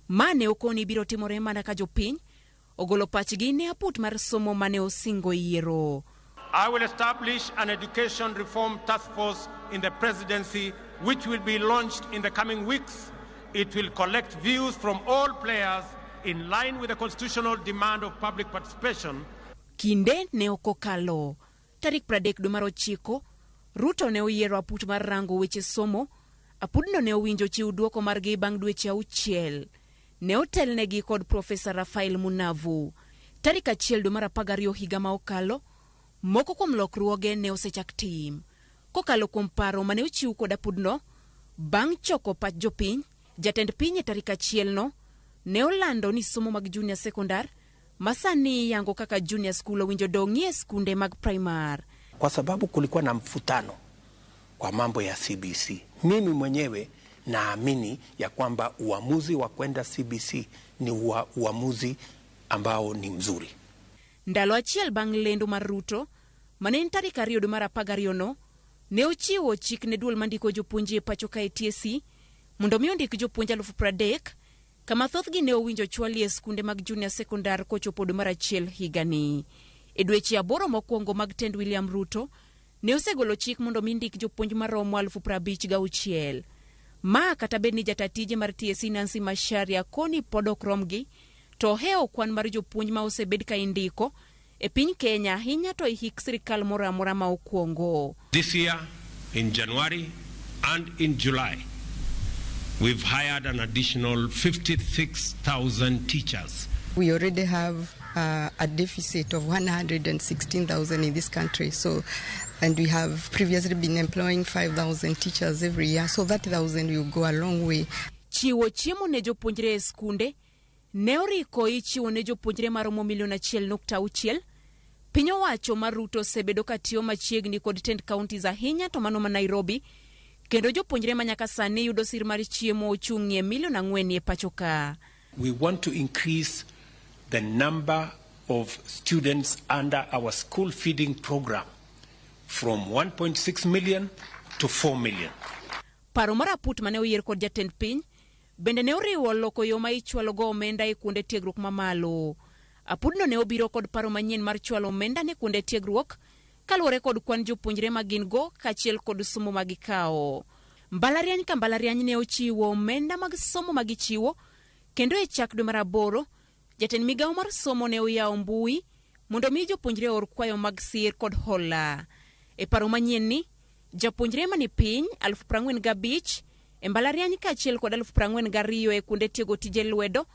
Speaker 4: Mane okoni biro timore mana ka jopiny ogolo pachgi ne aput mar somo mane osingo yiero.
Speaker 20: I will establish an education reform task force in the presidency which will be launched in the coming weeks. It will collect views from all players in line with the constitutional demand of public participation.
Speaker 4: Kinde ne okokalo. Tarik 30 dwe mar 9, Ruto ne oyiero aput mar rango weche somo. Apudno ne owinjo chiw duoko margi bang' dweche 6. Ne otelnegi kod Professor Rafael Munavu. Tarik 1 dwe mar 12 higa ma okalo, moko kuom lokruoge ne osechak tim. Kokalo kuom paro mane ochiw kod apudno, bang' choko pach jopiny, jatend piny e tarik 1 no ne olando ni somo mag junior sekondar masani yango kaka junior school owinjo dong'ie skunde mag primar.
Speaker 14: Kwa sababu kulikuwa na mfutano kwa mambo ya CBC. Mimi mwenyewe naamini ya kwamba uamuzi wa kwenda CBC ni uamuzi ambao ni mzuri.
Speaker 4: Ndalo achiel bang' lendo mar Ruto, mane tarik 2 dwe mar 12 no, ne ochiwo chik ne duol mandiko jopuonje e pacho ka TSC mondo mi ondik jopuonje 30,000 kama thothgi ne owinjo chwali e skunde mag junior sekondar kochopo dwe mar 1 higani. E dweche 8 mokwongo mag tend William Ruto, ne osegolo chik mondo mi ndik jopuonj maromo 56,000. Ma kata bed ni jatatije mar TSC Nancy Macharia koni podok romgi, to heo kwan mar jopuonj ma osebed ka indiko e piny Kenya ahinya to hik sirikal moro amora ma okwongo.
Speaker 20: This year, in January and in July, we've hired an additional 56,000 teachers.
Speaker 10: We already have a deficit of 116,000 in this country. And we have previously been employing 5,000 teachers every year. So that 1,000 will go a long way.
Speaker 4: Chiwo chiemo ne jopuonjre e skunde. Ne oriko ichiwo ne jopuonjre maromo 1.6 Piny owacho mar Ruto osebedo katiyo machiegni kod tend counties ahinya to mano ma Nairobi. Kendo jopuonjre manyaka sani yudo sir mar chiemo ochung'ie 4 million e pacho ka.
Speaker 20: We want to increase the number of students under our school feeding program from 1.6 million to 4 million.
Speaker 4: Paro mar aput mane oyier kod jatend piny bende ne oriwo loko yo ma ichwalo go omenda e kuonde tiegruok mamalo. Apudno ne obiro kod paro manyien mar chwalo omenda ne kuonde tiegruok kaluwore kod kwan jopuonjre ma gin go kaachiel kod somo ma gikawo. Mbalariany ka mbalariany ne ochiwo omenda mag somo ma gichiwo, kendo e chak dwe mar 8 jatend migawo mar somo ne oyawo mbui mondo mi jopuonjre or kwayo mag sir kod hola. E paro manyien ni, japuonjre mani piny 45,000 e mbalariany kaachiel kod 42,000 e kuonde tiego tije lwedo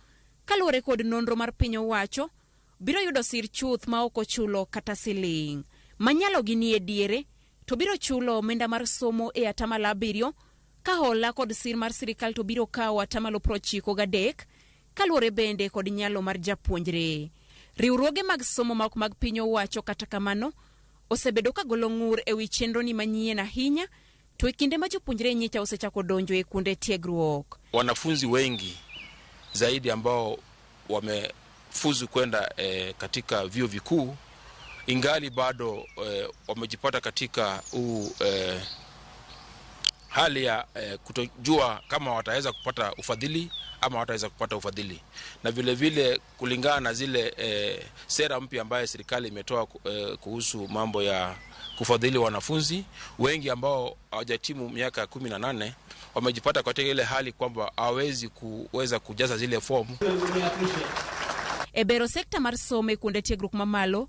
Speaker 4: kaluwore kod nonro mar piny owacho biro yudo sir chuth ma ok ochulo kata siling. Manyalo gini e diere to biro chulo omenda mar somo e 7% ka hola kod sir mar sirikal to biro kawo 93% kaluwore bende kod nyalo mar japuonjre. Riwruoge mag somo ma ok mag piny owacho kata kamano osebedo ka golo ng'ur e wi chenro ni manyien ahinya to e kinde ma jopuonjre nyicha osechako donjo e kuonde tiegruok.
Speaker 8: Wanafunzi wengi zaidi ambao wamefuzu kwenda katika vyuo vikuu ingali bado wamejipata katika hali ya kutojua kama wataweza kupata ufadhili ama wataweza kupata ufadhili. Na vile vile kulingana na zile sera mpya ambayo serikali imetoa kuhusu mambo ya kufadhili wanafunzi wengi ambao hawajatimu miaka 18 wamejipata katika ile hali kwamba hawezi kuweza kujaza zile fomu.
Speaker 4: Ebero sekta mar some kuonde tiegruok mamalo,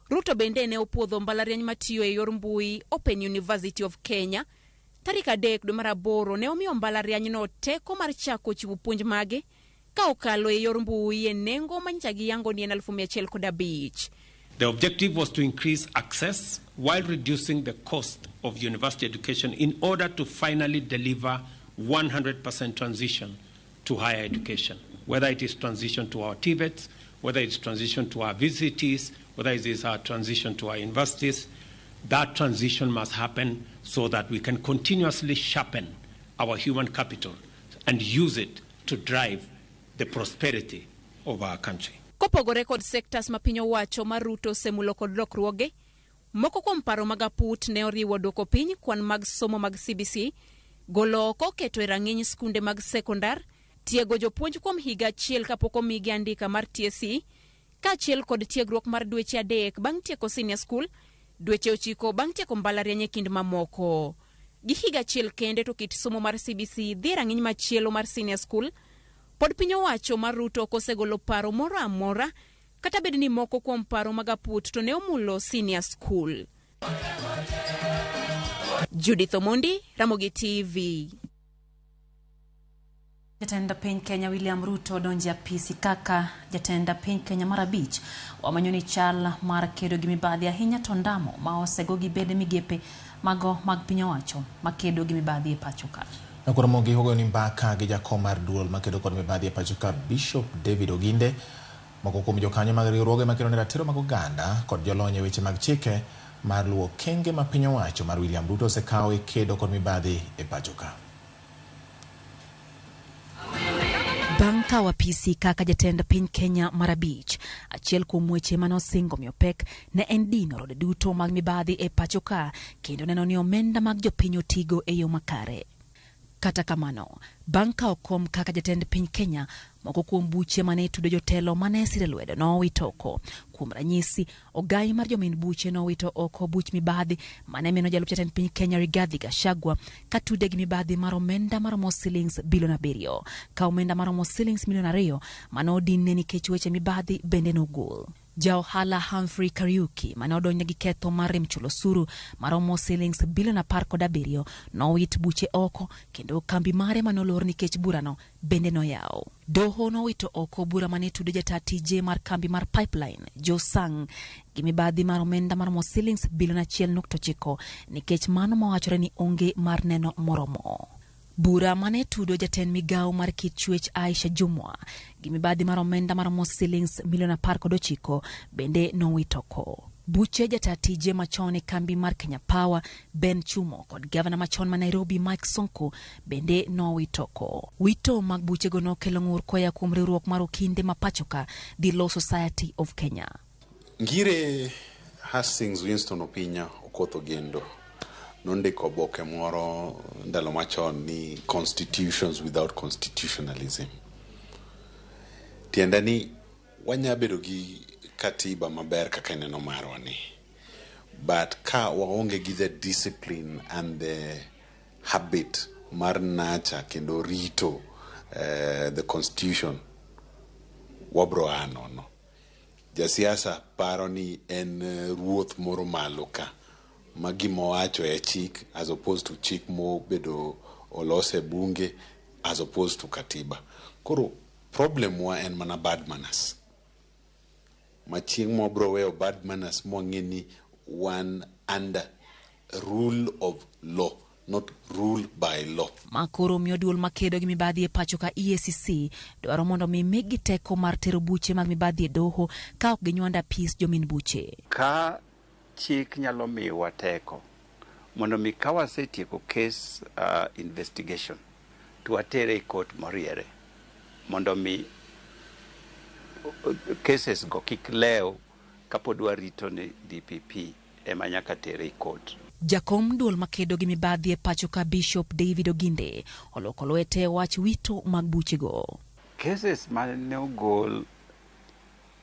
Speaker 4: Ruto bende ne opuodho mbalariany matiyo e yor mbui Open University of Kenya. Tarik 3 dwe mar 8 ne omiyo mbalariany no teko mar chako chiwo puonj mage ka okalo e yor mbui e nengo manyicha gi yango ni 1,105.
Speaker 20: The objective was to increase access while reducing the cost of university education in order to finally deliver 100% transition to higher education, whether it is transition to our TVETs, whether it's transition to our VCTs, whether it is our transition to our universities. That transition must happen so that we can continuously sharpen our human capital and use it to drive the prosperity of our country.
Speaker 4: Kopogore kod sectors ma piny owacho ma Ruto semulo kod lokruoge, moko kuom paro mag aput ne oriwo dwoko piny kwan mag somo mag CBC, golo oko keto e rang'iny skunde mag sekondar, tiego jopuonj kuom higa achiel kapok omigi andika mar TSC, kaachiel kod tiegruok mar dweche 3 bang' tieko senior school, dweche 9 bang' tieko mbalariany e kind mamoko. Gi higa achiel kende to kit somo mar CBC dhi rang'iny machielo mar senior school, pod piny owacho mar Ruto kosegolo paro moro amora, kata bed ni moko kuom paro mag aput to ne omulo senior school. Judith Omondi, Ramogi TV.
Speaker 2: Jatenda piny Kenya William Ruto donji apisi kaka jatenda piny Kenya mar 5 wamanyo ni chal mar kedo gi mibadhi ahinya to ndamo ma osego gi bede migepe mago mag piny owacho makedo gi mibadhi e pacho ka.
Speaker 1: Ramogi hogo ni mbaka gi jakom mar duol makedo kod mibadhi e pacho ka Bishop David Oginde, moko kuom jokanyo mag riwruoge makedo ne ratiro mag oganda kod jolony e weche mag chike mar luwo kenge ma piny owacho mar William Ruto osekawo e kedo kod mibadhi e pacho ka.
Speaker 2: Bang' kawo apisi kaka jatend piny Kenya mar 5, achiel kuom weche manosingo miyo pek ne en dino rode duto mag mibadhi e pacho ka kendo neno ni omenda mag jopiny otigo e yo makare. Kata kamano, bang' kawo kom kaka jatend piny Kenya, moko kuom buche mane tudo jotelo mane sire lwedo nowito oko. Kuom ranyisi, ogai mar jomin buche nowito oko buch mibadhi mane meno jalup jatend piny Kenya Rigathi Gachagua katude gi mibadhi mar omenda maromo shillings bilion 7, ka omenda maromo shillings milion 2 manodinne nikech weche mibadhi bende nogol. Jaohala Humphrey Kariuki mane odonjne gi ketho mar rem chulo osuru maromo shillings bilion 17 nowit buche oko kendo kambi mare manolor nikech burano bende noyaw. Doho nowito oko bura mane tudo jata tije mar kambi mar pipeline Joe Sang gi mibadhi mar omenda maromo shillings bilion 1.9 nikech mano mawachore ni onge mar neno moromo. Bura mane tudo jatend migao mar kit chwech Aisha Jumwa gi mibadhi mar omenda maromo shillings milion 19 bende nowitoko. Buche jata tije machon e kambi mar Kenya Power Ben Chumo kod gavana machon ma Nairobi Mike Sonko bende nowitoko. Wito mag buche go nokelo ng'ur koya kuom riwruok mar okinde ma pachoka The Law Society of Kenya.
Speaker 3: Ngire Hastings Winston Opinya okotho gendo nondiko oboke moro ndalo machon ni constitutions without constitutionalism. Tiende ni wanyabedo gi katiba maber kaka neno marwa ni, but ka waonge gi the discipline and the habit mar nacha kendo rito the constitution, wabro anono. Jasiasa paro ni en ruoth moro malo ka magimo wacho e chik as opposed to chik mo bedo olose bunge as opposed to katiba. Koro problem wa en mana bad manners. Machieng mo bro weo bad manners mo ngeni one under rule of law, not rule by law.
Speaker 2: Makoro miyo duol makedo gi mibadhi e pacho ka EACC dwaro mondo mi migi teko mar tero buche mag mibadhi e doho ka ok ginywanda pis jomin buche.
Speaker 5: Ka chik nyalo miwa teko mondo mi kawasetieko case investigation to atere court moriere mondo mi cases go kik leo kapod warito ni DPP ema nyaka tere court.
Speaker 2: Jakom duol makedo gi mibadhi e pacho ka Bishop David Oginde oloko lwete wach wito mag buche go.
Speaker 5: Cases mane ogol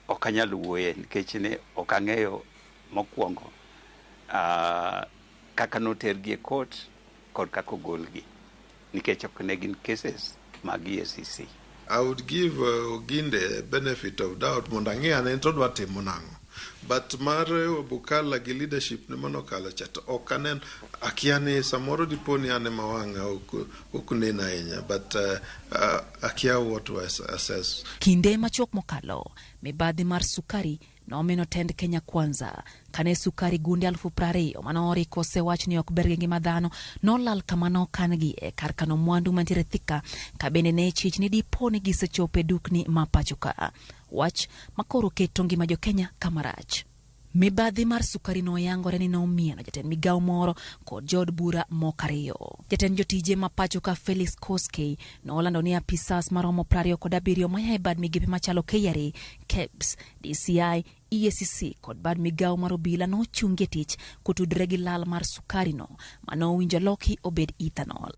Speaker 5: okanyal wuoye nikech ne okang'eyo mokwongo kaka notergi e court kod kaka ogolgi nikech ok ne gin cases mag EACC.
Speaker 6: I would give Oginde a benefit of doubt mondo ang'e ane to dwa timo nang'o. But mar Bukala gi leadership ne mano kala chato ok anen akia ni samoro diponi ane mawanga ok nena ahinya but akia what to assess.
Speaker 4: Kinde machuok mokalo mibadhi mar sukari nomino tend Kenya Kwanza kane sukari gunde 20,000 manori kose wach ni ok berge ngima dhano nolal kamano kangi e kar kano mwandu mantiere Thika ka bende ne chich ni diponi gisechope dukni mapachuka wach makoro keto ngima jo Kenya kamarach. Mibadhi mar sukari no yangore ni nomieno jatend migao moro kod jod bura mokariyo. Jatend jotije mapachuka Felix Koskei nolando ni apisas maromo 27 maya e bad migepe machalo KRA, KEBS, DCI, EACC kod bad migao mar obila no chungie tich kutudre gi lal mar sukari no mano winjo loki obed ethanol.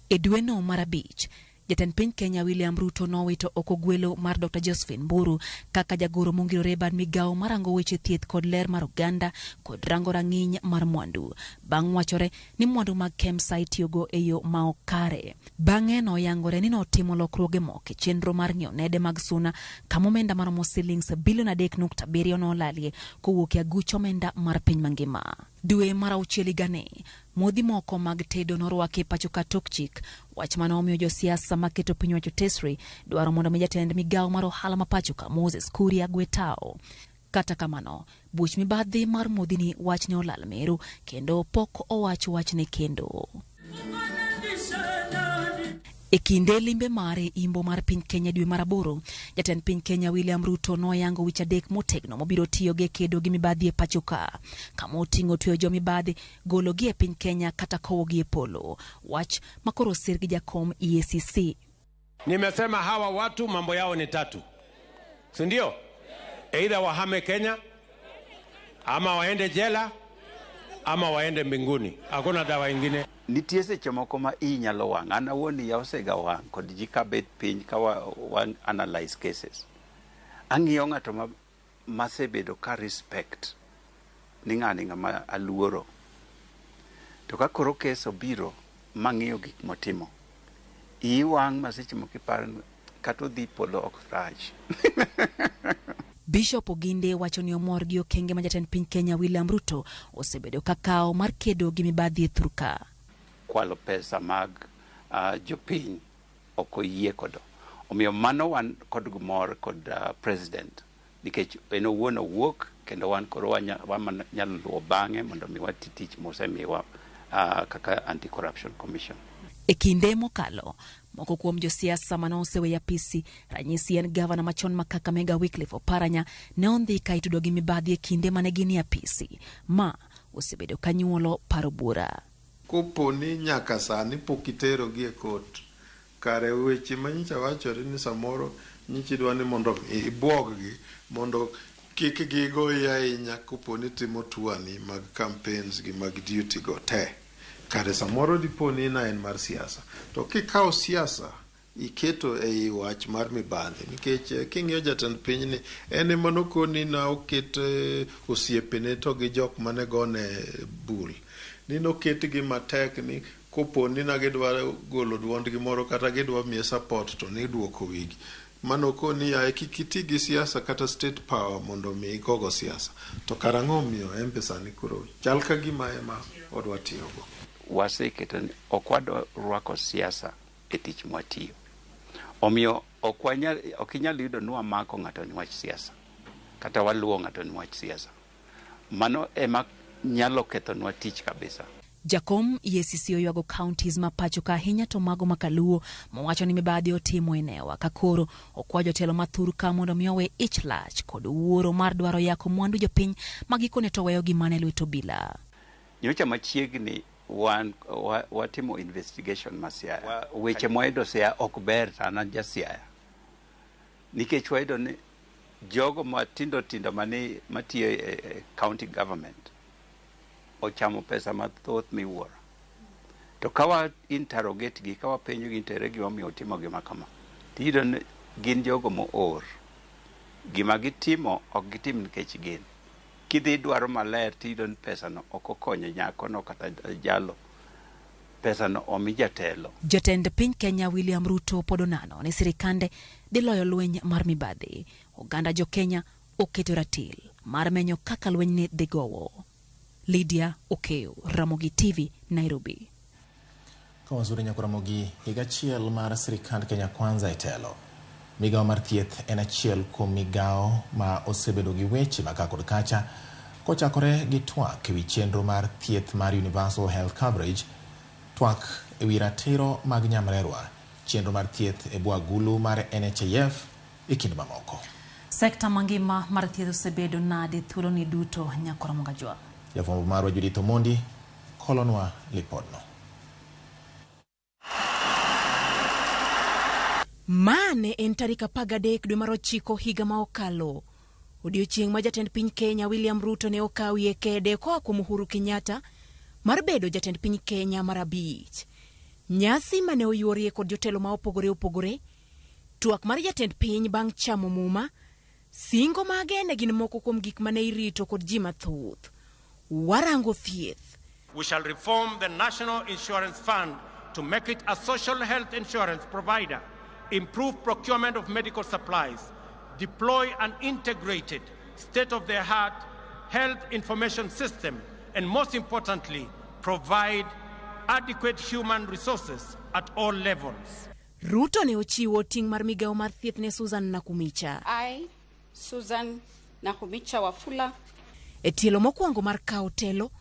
Speaker 4: E dwe no mar abich, jatend piny Kenya William Ruto nowito okogwelo mar Dr. Josephine Mburu kaka jagoro mongirore bad migao marango weche thieth kod ler mar oganda kod rango rang'iny mar mwandu. Bang' wachore ni mwandu mag KEMSA itiyogo e yo maokare. Bang'e no yangore ni notimo lokruoge moko e chenro mar ng'iewo nede mag suna kama omenda maromo shillings bilion 3.7 nolalie kowuok e aguch omenda mar piny mangima. Dwe mar auchiel gane modhi moko mag tedo norwake pachuka tok chik wach mano omiyo josiasa maketo piny wacho tesre dwaro mondo mi jatend migao mar ohala mapachuka Moses Kuria gwetao. Kata kamano buch mibadhi mar modhi ni wach ne olal Meru kendo pok owach wach ne kendo. E kinde limbe mare imbo mar piny Kenya dwe mar 8, jatend piny Kenya William Ruto noyango wich adek motegno mobiro tiyo ge kedo gi mibadhi e pachuka kama oting'o tweyo jo mibadhi golo gi e piny Kenya kata kowo gi e polo wach makoro sir gi jakom EACC.
Speaker 20: Nimesema hawa watu mambo yao ni tatu, si ndio? Either wahame Kenya ama waende jela ama waende mbinguni, hakuna dawa ingine.
Speaker 5: Nitie seche moko ma inyalo wang' an awuon yaosega wang' kod ji kabet piny ka wan analyze cases. Ang'iyo ng'ato masebedo ka respect ni ng'ani ng'ama aluoro to ka koro kes obiro mang'iyo gik motimo iwang' maseche moko iparo kata odhi polo ok rach.
Speaker 4: Bishop Oginde wacho ni omor gi okenge ma jatend piny Kenya William Ruto osebedo kakao mar kedo gi mibadhi e thurka.
Speaker 5: Kwalo pesa mag jopiny ok oyie kodo. Omiyo mano wan kod gumor kod president nikech en owuon owuok kendo wan koro wanyalo luwo bang'e mondo mi wati tich mosemiwa kaka Anti-Corruption Commission.
Speaker 4: E kinde mokalo moko kuom josiasa mano oseweyo apisi ranyisi en gavana machon ma Kakamega Wycliffe Oparanya ne ondhi ka itudo gi mibadhi e kinde mane gini apisi ma osebedo kanyuolo paro bura.
Speaker 6: Koponi nyaka sani pok itero gi e kot kare weche manyicha wachore ni samoro nyichi dwani mondo ibwog gi mondo kik gigo ahinya koponi timo tuani mag campaigns gi mag duty go te kare samoro diponi na en mar siasa to kikawo siasa iketo ei wach mar mibadhi nikech king'iyo jatend piny ni en manokoni na oket osiepene to gi jok mane gone bul ni noket gi matek ni koponi na gidwa golo duondgi moro kata gidwa miye support to ni duoko wigi manokoni ya kikiti gi siasa kata state power mondo mi gogo siasa to karang'o miyo empesa ni kuro chal ka gima ema odwa tiyogo.
Speaker 5: Waseketo ni okwadwa rwako siasa e tich mwatiyo. Omiyo ok inyal yudo nwa mako ng'ato ni wach siasa kata waluwo ng'ato ni wach siasa. Mano ema nyalo ketho nwa tich kabisa.
Speaker 4: Jakom EACC oywago counties mapachuka ahinya to mago makaluo mowacho ni mibadhi otimo enewa kakoro okwajo telo mathurka mondo miyowe ich lach kod wuoro mar dwaro yako mwandu jopiny magikone to weyo gimane lweto bila.
Speaker 5: Nyocha machiegni watimo investigation masiaya. Weche moedo siaya ok ber tana jasiaya. Nikech waedo ni jogo matindo matiyo county government ochamo pesa mathoth miwuoro. To kawa interrogate gi kawa penjo gi intere gi omiyo timo gima kama. Tiyudo ni gin jogo moor. Gima gitimo ok gitim nikech gin. kidhi dwaro maler tiyudo ni pesano ok okonyo nyakono kata jalo, pesano omi jatelo.
Speaker 4: Jatend piny Kenya William Ruto podonano ni sirikande dhi loyo lweny mar mibadhi. Oganda jo Kenya oketo ratil mar menyo kaka lweny ni dhi gowo. Lydia Okeo, Ramogi TV, Nairobi.
Speaker 1: Kawazuri nyako Ramogi, higa achiel mar sirikand Kenya Kwanza e telo. Migao mar thieth en achiel kuom migao ma osebedo gi weche ma kod kacha kochakore gi twak ewi chenro mar thieth mar Universal Health Coverage, twak ewi ratiro mag nyamrerwa, chenro mar thieth e bwo agulu mar NHIF e kind mamoko.
Speaker 2: Sekta mangima mar thieth osebedo nade thuolo ni duto nyako Ramogi Jwang.
Speaker 1: Jafwambo marwa Judith Omondi kolonwa lipodno.
Speaker 4: Mane en tarik 13 dwe mar 9 higa ma okalo. Odiochieng' ma jatend piny Kenya William Ruto ne okawie kede koa kuom Uhuru Kenyatta mar bedo jatend piny Kenya mar 5. Nyasi mane oyuorie kod jotelo ma opogore, twak mar jatend piny bang' chamo muma, singo mage ne gin moko kuom gik mane irito kod ji mathoth. Warango thieth.
Speaker 20: We shall reform the National Insurance Fund to make it a social health insurance provider, improve procurement of medical supplies, deploy an integrated state-of-the-art health information system, and most importantly, provide adequate human resources at all levels.
Speaker 4: Ruto ne ochiwo ting' mar migao mar thieth ne Susan Nakumicha.
Speaker 7: I, Susan Nakumicha Wafula.
Speaker 4: E tielo mokwongo mar kawo telo,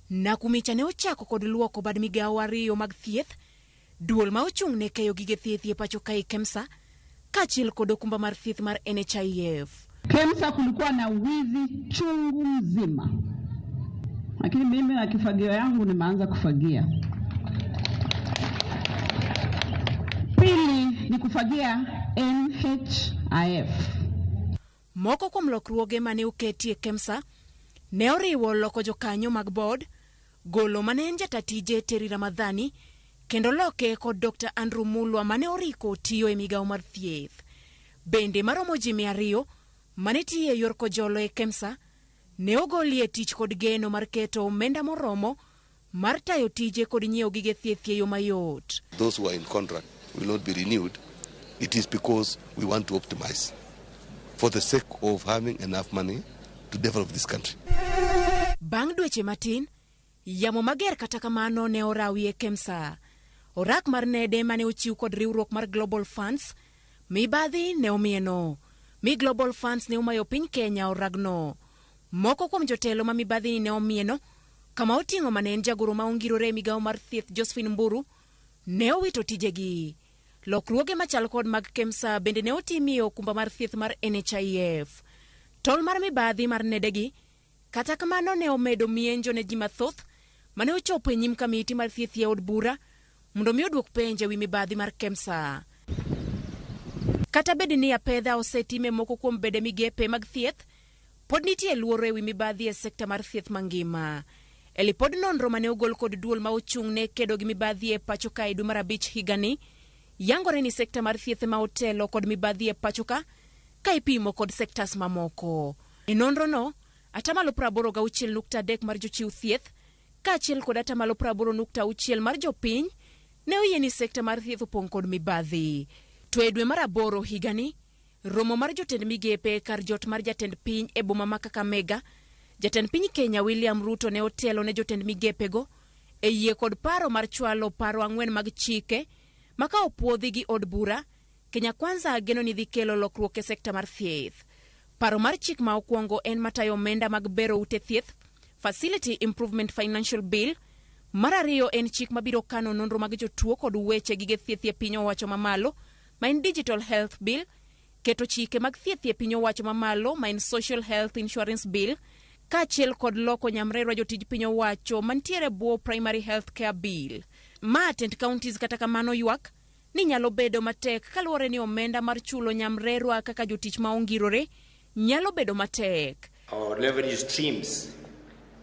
Speaker 4: Nakumicha ne ochako kod luoko bad migao 2 mag thieth, duol ma ochung' ne keyo gige thieth e pacho kae KEMSA, kaachiel kod okumba mar thieth mar NHIF.
Speaker 22: KEMSA kulikuwa na wizi chungu mzima, lakini mimi na kifagio yangu nimeanza kufagia. Pili ni kufagia NHIF.
Speaker 4: Moko kuom lokruoge mane oketie KEMSA ne oriwo loko jokanyo mag board, golo mane en jatatije Terry Ramadhani, kendo loke kod Dr. Andrew Mulwa mane oriko tiyo e migao mar thieth. Bende maromo ji 200 mane tiyo e yor kojolo e KEMSA ne ogolie tich kod geno mar keto omenda moromo mar tayo tije kod nyiewo gige thieth e yo mayot.
Speaker 23: Those who are in contract will not be renewed. It is because we want to optimize for the sake of having enough money to develop this country.
Speaker 4: Bang' dweche matin, yamo mager kata kamano ne orawi e KEMSA. Orak mar nede mane ochiw kod riwruok mar Global Funds, mibadhi ne omieno. Mi Global Funds ne umayo piny Kenya oragno. Moko kuom jotelo ma mibadhi ne omieno, kama oting'o mane en jagoro ma ongirore migao mar thieth Josephine Mburu, ne owito tijegi. Lokruoge machal kod mag KEMSA bende ne otimie okumba mar thieth mar NHIF. Tol mar mibadhi mar nedegi, kata kamano ne omedo mienjo ne ji mathoth mane ochopo e nyim kamiti mar thieth e od bura mondo mi oduok penje wi mibadhi mar KEMSA. Kata bed ni apedha osetime moko kuom bede migepe mag thieth, pod nitie luoro e wi mibadhi e sekta mar thieth mangima. E lipod nonro mane ogol kod duol ma ochung' ne kedo gi mibadhi e pacho ka dwe mar 5 higani, yangore ni sekta mar thieth ma otelo kod mibadhi e pacho ka ipimo kod sektas mamoko. E nonro no, atamalo 86.3 mar jochiw thieth, kaachiel kod atamalo 80.6 mar jopiny, ne oyie ni sekta mar thieth opong' kod mibadhi. To e dwe mar 8 higani, romo mar jotend migepe kar jot mar jatend piny e boma ma Kakamega, jatend piny Kenya William Ruto ne otelo ne jotend migepego e yie kod paro mar chwalo paro 4 mag chike maka opuodhi gi od bura. Kenya Kwanza geno ni dhi kelo lokruok e sekta mar thieth. Paro mar chik ma okwongo en matayo omenda mag bero ute thieth, Facility Improvement Financial Bill. Mar 2 en chik mabiro kano nonro mag jotuo kod weche gige thieth e piny owacho mamalo, ma en Digital Health Bill, keto chike mag thieth e piny owacho mamalo, ma en Social Health Insurance Bill, kaachiel kod loko nyamrerwa jotij piny owacho mantiere bwo Primary Health Care Bill. Ma tend counties kata kamano ywak ni nyalo bedo matek kaluwore ni omenda mar chulo nyamrerwa kaka jotich ma ongirore nyalo bedo matek.
Speaker 24: Our revenue streams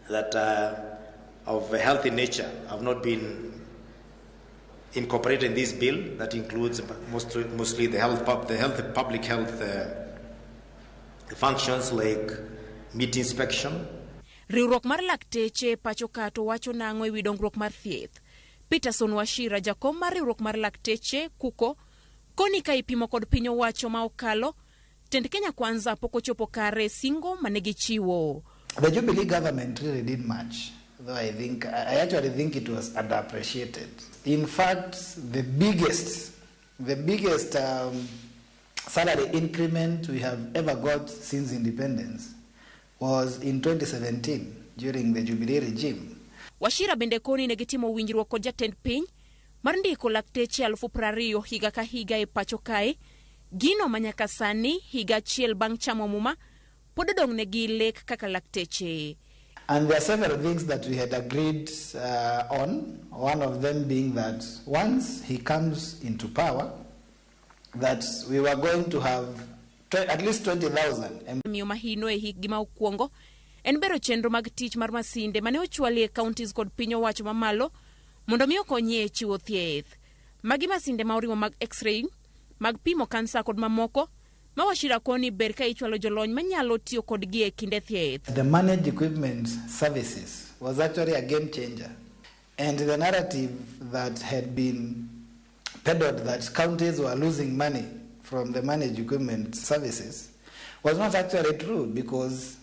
Speaker 24: that are of a healthy nature have not been incorporated in this bill. That includes mostly public health functions like meat inspection,
Speaker 4: Riwruok mar lakteche pacho kato wacho nang'o ewi dongruok mar thieth. Peterson Washira, jakom mar riwruok mar lakteche kuko, koni ka ipimo kod piny owacho ma okalo, tend Kenya Kwanza pok ochopo kare singo manegi chiwo.
Speaker 9: The Jubilee government really did much, though I actually think it was underappreciated. In fact, the biggest salary increment we have ever got since independence was in 2017 during the Jubilee regime.
Speaker 4: Washira bende koni negitimo winjruok kod jatend piny mar ndiko lakteche 20,000 higa ka higa e pacho kae, gino manyaka sani higa achiel bang' chamo muma pod odong' negi lek kaka lakteche.
Speaker 9: And there are several things that we had agreed on, one of them being that once he comes into power, that we were going to have at least 20,000.
Speaker 4: Miyo mahino e hik gima okuongo en bero chenro mag tich mar masinde mane ochwali e counties kod piny owacho mamalo mondo mi okonye e chiwo thieth. Magi masinde ma oriwo mag x-ray, mag pimo kansa kod mamoko, ma Washira koni ber ka ichwalo jolony manyalo tiyo kodgi e kinde thieth.
Speaker 9: The managed equipment services was actually a game changer. And the narrative that had been peddled that counties were losing money from the managed equipment services was not actually true, because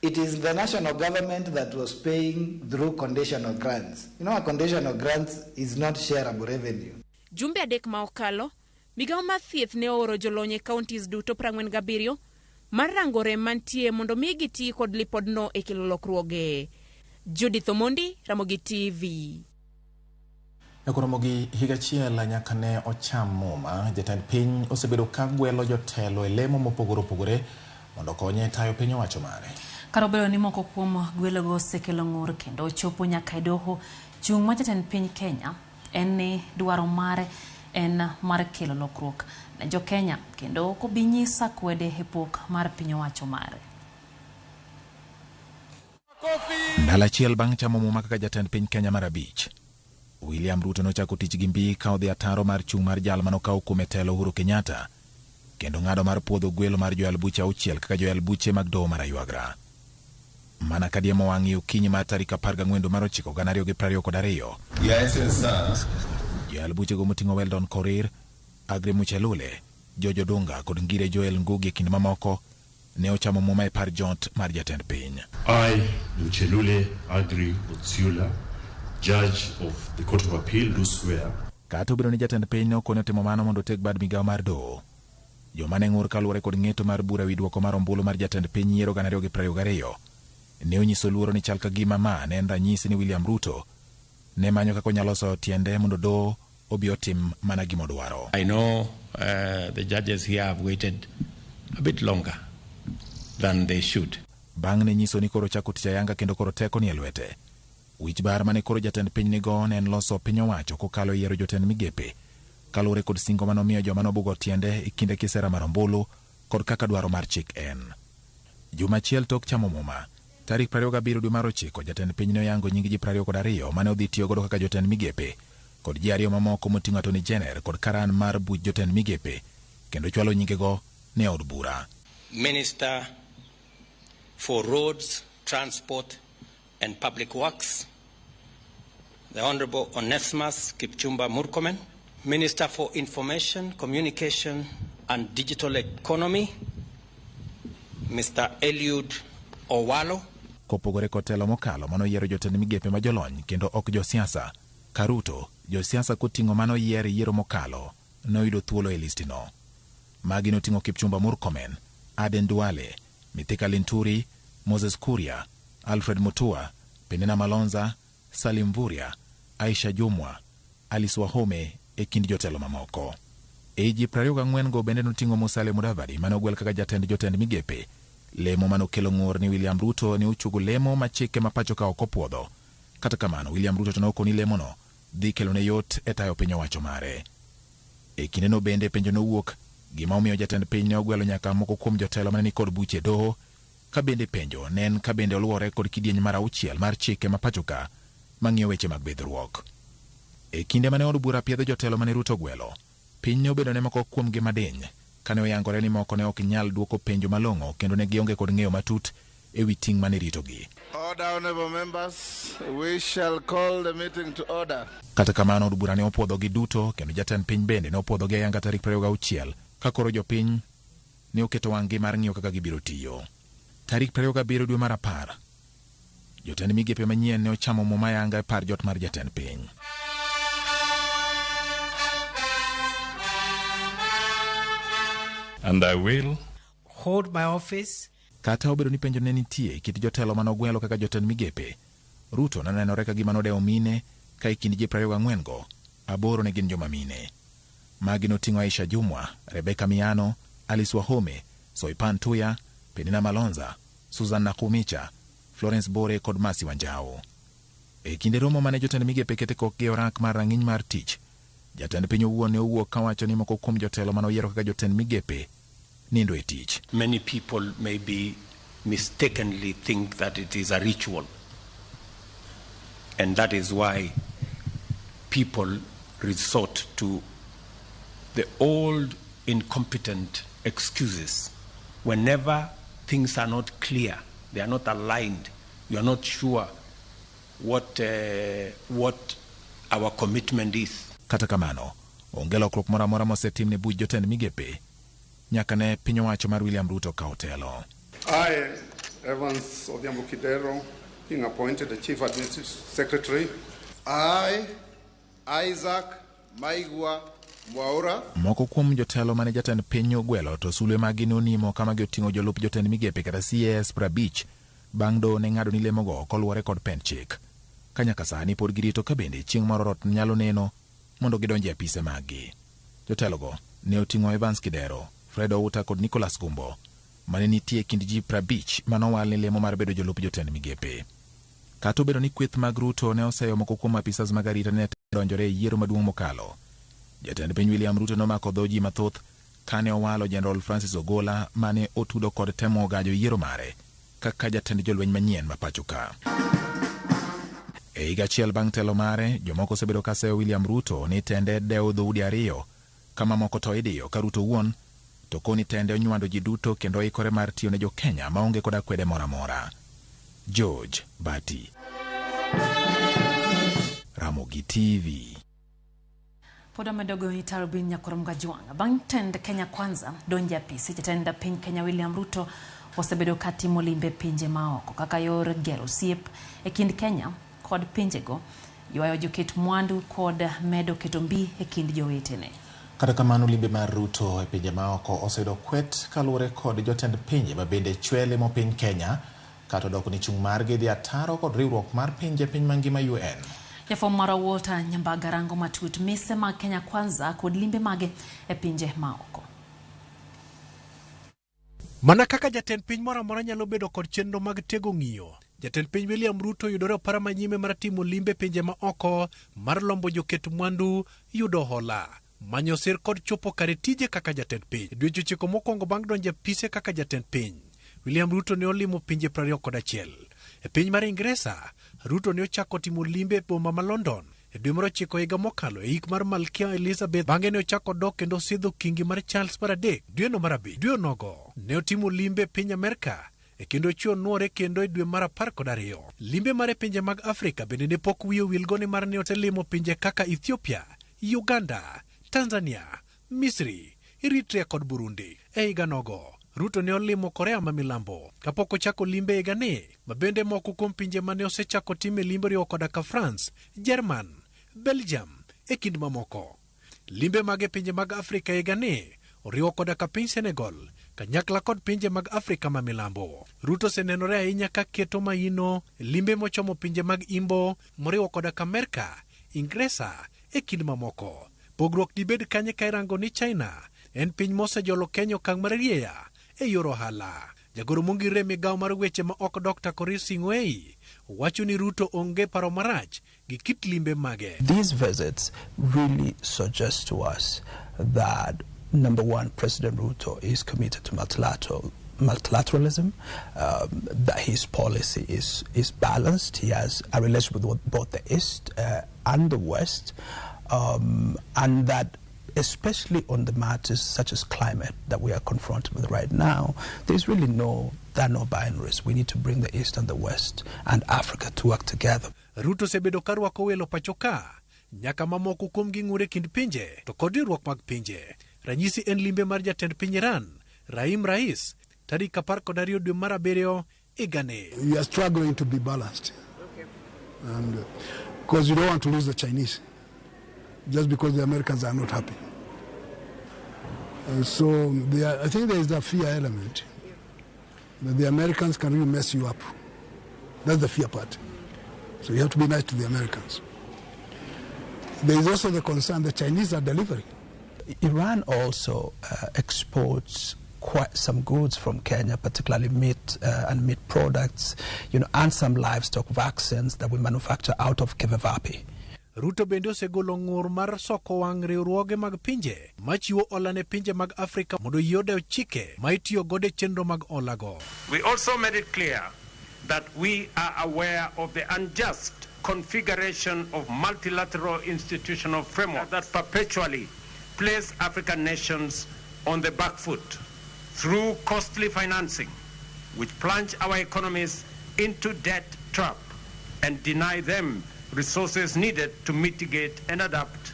Speaker 9: it is the national government that was paying through conditional grants. You know, a conditional grant is not shareable revenue.
Speaker 4: Jumbe adek ma okalo, migawo mar thieth ne ooro jolony e counties duto 47 mar rango rem mantie mondo mi giti kod lipodno e kelo lokruoge. Judith Omondi, Ramogi TV.
Speaker 1: Ramogi higa achiel nyaka ne ocham muma, jatend piny osebedo ka gwelo jotelo e lemo mopogore opogore mondo konye tayo piny owacho mare.
Speaker 2: Kar obedo ni moko kuom gwelogo osekelo ng'ur kendo ochopo nyaka e doho, chung' ma jatend piny Kenya en ni dwaro mare en mar kelo lokruok ne jo Kenya kendo kobi nyisa kwede e pok mar piny owacho mare.
Speaker 1: Ndalo achiel bang' chamo muma kaka jatend piny Kenya mar 5, William Ruto nochako tich gi mbi ka odhi ataro mar chung' mar jal manokawo kuom telo Uhuru Kenyatta kendo ng'ado mar puodho gwelo mar joyal buche 6 kaka joyal buche mag doho mar Aywagra. Mana kadiemo wang'i okinyi mar tarik 14 mar 9 2022. Joyal buche go moting'o Weldon Korir, Aggrey Muchelule, Jojo Dunga kod Ngire Joel Ngugi e kind mamoko ne ochamo muma e par jot mar jatend piny.
Speaker 12: I, Muchelule Aggrey Muchelule, Judge of the Court of Appeal, do swear.
Speaker 1: Kata obedo ni jatend piny ne okone timo mano mondo tek bad migawo mar doho, joma ne ng'ur kaluwore kod ng'eto mar bura wi duoko mar ombulu mar jatend piny yiero 2022 ne onyiso luoro ni chal ka gima ma ne en ranyisi ni William Ruto ne manyo kaka onyalo loso tiende mondo doho obi otim mana gima odwaro.
Speaker 14: I know the judges here have waited a bit longer than they should.
Speaker 1: Bang' ne nyiso ni koro chako tich ayanga kendo koro teko ni e lwete. Wich bar mane koro jatend piny nigo ne en loso piny owacho kokalo yiero jotend migepe kaluwore kod singo manomiyo joma nobugo tiende e kinde kisera mar ombulu kod kaka dwaro mar chik en. Juma achiel tok chamo muma, tarik 27 dwe mar 9, jatend piny ne oyango nying ji 22 mane odhi tiyo godo kaka jotend migepe kod ji 2 mamoko moting'o Attorney General kod karan mar buch jotend migepe kendo chwalo nyingego ne od bura.
Speaker 15: Minister for Roads, Transport and Public Works, the Honorable Onesimus Kipchumba Murkomen, Minister for Information, Communication and Digital Economy, Mr. Eliud Owalo.
Speaker 1: Kopogore kod telo mokalo manoyiero jotend migepe ma jolony kendo ok josiasa, Karuto, josiasa koting'o manoyier yiero mokalo noyudo thuolo e listino. Magi noting'o Kipchumba Murkomen, Aden Duale, Mithika Linturi, Moses Kuria, Alfred Mutua, Penina Malonza, Salim Vuria, Aisha Jumwa, Alice Wahome e kind jotelo mamoko. Eji 24 go bende noting'o Musalia Mudavadi mane ogwel kaka jatend jotend migepe. Lemo manokelo ng'ur ni William Ruto ni uchugo lemo machike mapacho ka ok opuodho. Kata kamano William Ruto to nokoni lemono dhi kelo ne yot e tayo piny owacho mare. E kindeno bende penjo nowuok gima omiyo jatend piny ne ogwelo nyaka moko kuom jotelo mane ni kod buche doho, ka bende penjo ne en ka bende oluwore kod kidieny mar 6 mar chike mapacho ka mang'iyo weche mag bidhruok. E kinde mane od bura piedho jotelo mane Ruto gwelo, piny ne obedo ne moko kuom gi madiny kane oyangore ni moko ne ok nyal duoko penjo malong'o kendo ne gionge kod ng'eyo matut ewi ting' mane ritogi.
Speaker 13: Order, honorable members. We shall call the meeting to order.
Speaker 1: Kata kamano od bura ne opuodhogi duto kendo jatend piny bende ne opuodhogi ayanga tarik 26 ka koro jopiny ne oketo wang'gi mar ng'iyo kaka gibiro tiyo. Tarik 27 dwe mar 10 jotend migepe manyien ne ochamo muma ayanga e par jot mar jatend piny.
Speaker 16: And I will
Speaker 11: hold my office.
Speaker 1: Kata obedo ni penjo ne nitie kit jotelo manogwelo kaka jotend migepe, Ruto nanenore ka gima nodewo mine ka e kind ji 24 go 8 ne gin joma mine. Magi noting'o Aisha Jumwa, Rebecca Miano, Alice Wahome, Soipan Tuya, Penina Malonza, Susan Nakumicha, Florence Bore kod Masi Wanjao. E kinde romo mane jotend migepe kete kokgi e orak mar rang'iny mar tich, jatend piny owuon ne owuok kawacho ni moko kuom jotelo manoyiero kaka jotend migepe nindo e tich.
Speaker 14: Many people maybe mistakenly think that it is a ritual. And that is why people resort to the old incompetent excuses. Whenever things are not clear, they are not aligned, you are not sure what our commitment is.
Speaker 1: Kata kamano, onge lokruok moro amora mosetim ne buch jotend migepe nyaka ne piny owacho mar William Ruto ka otelo.
Speaker 17: I, Evans Odhiambo Kidero, being appointed the Chief Administrative Secretary. I, Isaac Maigwa Mwaura.
Speaker 1: Moko kuom jotelo mane jatend piny ogwelo to sulwe magi nonimo kama gioting'o jolup jotend migepe kata CS 50 bang' do ne ng'ado ni lemogo koluwore kod pen chik. Ka nyaka sani pod girito ka bende chieng' moro rot nyalo neno mondo gidonje e apise magi. Jotelogo ne oting'o Evans Kidero, Fred Outa kod Nicholas Gumbo mane nitie kind ji 50 manowal ni lemo mar bedo jolup jotend migepe. Kata obedo ni kweth mag Ruto ne oseyo moko kuom apisas mag arita ne donjore e yiero maduong' mokalo, jatend piny William Ruto nomako dho ji mathoth kane owalo General Francis Ogola mane otudo kod temo gajo yiero mare kaka jatend jolweny manyien ma pacho ka. E higa achiel bang' telo mare, jomoko osebedo ka seyo William Ruto ni tende dewo dhoudi 2 kama moko to idiyo ka Ruto wuon to koni tende onywando ji duto kendo oikore mar tiyo ne jo Kenya maonge koda kwede mora mora. George Bati, Ramogi TV.
Speaker 2: Poda madogo ni Tarubin Nyakoronga Juanga. Bang' tend Kenya Kwanza donje apisi jatend piny Kenya William Ruto osebedo katimo limbe pinje maoko kaka yor gero osiep e kind Kenya kod pinjego, ywayo joket mwandu kod medo keto mbi e kind jowetene.
Speaker 1: Kata kamano limbe mar Ruto e pinje maoko oseyudo kwet kaluwore kod jotend pinje ma bende chwele mo piny Kenya kata doko ni chung' margi dhi ataro kod riwruok mar pinje piny mangima UN.
Speaker 2: Jafom mara Walter Nyambaga rango matut mise mag Kenya Kwanza kod limbe mage e pinje maoko.
Speaker 19: Mana kaka jatend piny moro amora nyalo bedo kod chenro mag tego ng'iyo, jatend piny William Ruto yudore opara manyime mar timo limbe pinje maoko mar lombo joket mwandu yudo hola, manyo sir kod chopo kare tije kaka jatend piny. Dweche 9 mokwongo bang' donje pise kaka jatend piny, William Ruto ne olimo pinje 21. E piny mar Ingresa, Ruto ne ochako timo limbe e boma ma London e dwe mar 9 higa mokalo e hik mar Malkia Elizabeth. Bang'e ne ochako dok kendo sidho kingi mar Charles mar 3 dwe mar 5. Dwe nogo ne otimo limbe piny Amerika e kendo chuo nuore kendo e dwe mar 12. Limbe mare pinje mag Afrika bende ne pok wiyo wilgone mar ne otelimo pinje kaka Ethiopia, Uganda, Tanzania, Misri, Eritrea kod Burundi. E higa nogo Ruto ne olimo Korea ma Milambo kapok ochako limbe higani, ma bende moko kuom pinje mane osechako time limbe riwo koda ka France, German, Belgium e kind mamoko. Limbe mag pinje mag Afrika higani oriwo koda ka piny Senegal kanyakla kod pinje mag Afrika ma Milambo. Ruto senenore ahinya ka keto maino limbe mochomo pinje mag Imbo moriwo koda ka Amerika, Ingresa e kind mamoko. Pogruok dibed kanye ka irango ni China en piny mosejolo Kenya okang' mar rieya e yor ohala. Jagoro mongirre migawo mar weche ma ok Dr. Korir Sing'oei wacho ni Ruto onge paro marach gi kit limbe mage.
Speaker 25: These visits really suggest to us that number one, President Ruto is committed to multilateralism, that his policy is balanced. He has a relationship with both the East and the West, and that especially on the matters such as climate that we are confronted with right now, there's really no binaries. We need to bring the East and the West and Africa to work together.
Speaker 19: Ruto sebedo karwako welo pachoka, nyaka mamoko kuom gi ng'ure kind pinje, to kod riwruok mag pinje. Ranyisi en limbe mar jatend piny Iran, Raim Rais, tarik 12 dwe mar abiriyo igani.
Speaker 8: We are struggling to be balanced. And because you don't want to lose the Chinese just because the Americans are not happy. So I think there is a fear element that the Americans can really mess you up. That's the fear part. So you have to be nice to the Americans. There is also the concern the Chinese are delivering.
Speaker 25: Iran also exports quite some goods from Kenya, particularly meat and meat products, and some livestock vaccines that we manufacture out of Kevevapi.
Speaker 19: Ruto bende osegolo ng'ur mar soko wang' riwruoge mag pinje machiwo ola ne pinje mag Afrika mondo yode chike ma itiyo godo e chenro mag olago.
Speaker 20: We also made it clear that we are aware of the unjust configuration of multilateral institutional framework that perpetually place African nations on the back foot through costly financing, which plunge our economies into debt trap and deny them resources needed to mitigate and adapt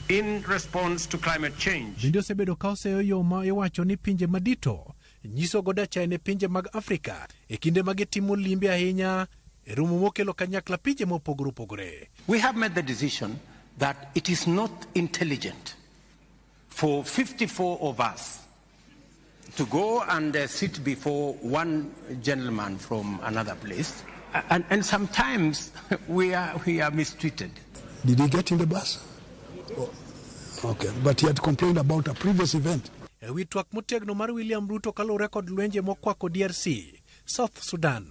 Speaker 20: in response to climate change.
Speaker 19: Bende osebedo ka oseyo yo ma iwacho ni pinje madito nyiso goda chai pinje mag Afrika e kinde mag timo limbe ahinya e romo mokelo kanyakla pinje mopogore opogore.
Speaker 15: We have made the decision that it is not intelligent for 54 of us to go and sit before one gentleman from another place. And sometimes we are mistreated.
Speaker 8: Did he get in the bus? Oh, okay, but he had complained about a previous event.
Speaker 19: Ewi twak motegno mar William Ruto kalure kod lwenje mokwako DRC, South Sudan,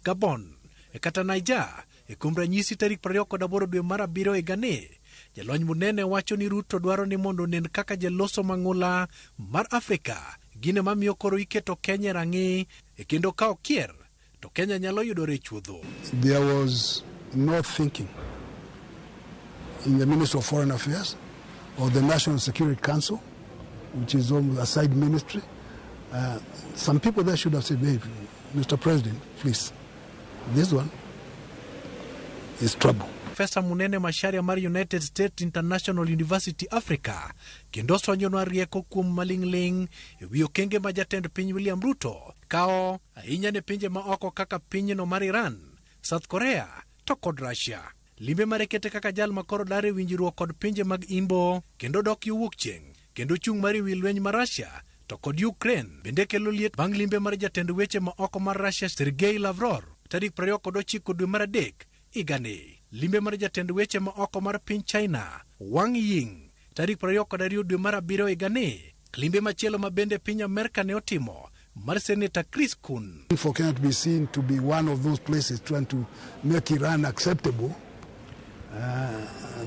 Speaker 19: Gabon, kata Niger, kuom ranyisi tarik 28 dwe mar abiriyo igani. Jalony munene wacho ni Ruto dwaro ni mondo nen kaka jaloso mang'ula mar Afrika gine mamiyo koro iketo Kenya rang'i kendo ka okier to Kenya nyalo yudore chuodho.
Speaker 8: There was no thinking in the Ministry of Foreign Affairs or the National Security Council, which is almost a side ministry. Some people there should have said, hey, Mr. President, please, this one is trouble.
Speaker 19: Profesa Munene Macharia mar United States International University Africa kendo sonjonwa rieko kuom maling'ling ewi okenge ma jatend piny William Ruto kao ahinya ne pinje ma oko kaka pinyno mar Iran, South Korea to kod Russia. Limbe marekete kaka jal makoro dare winjruok kod pinje mag Imbo kendo dok yo wuok chieng' kendo chung' mar wi lweny mar Russia to kod Ukraine bende kelo liet bang' limbe mar jatend weche ma oko mar Russia Sergei Lavrov tarik 29 dwe mar adek igani. Limbe mar jatend weche ma oko mar piny China Wang Ying tarik 22 dwe mar abiriyo igani. Limbe machielo ma bende piny Amerika ne otimo mar Senator Chris Kun.
Speaker 8: For Kenya to be seen to be one of those places trying to make Iran acceptable,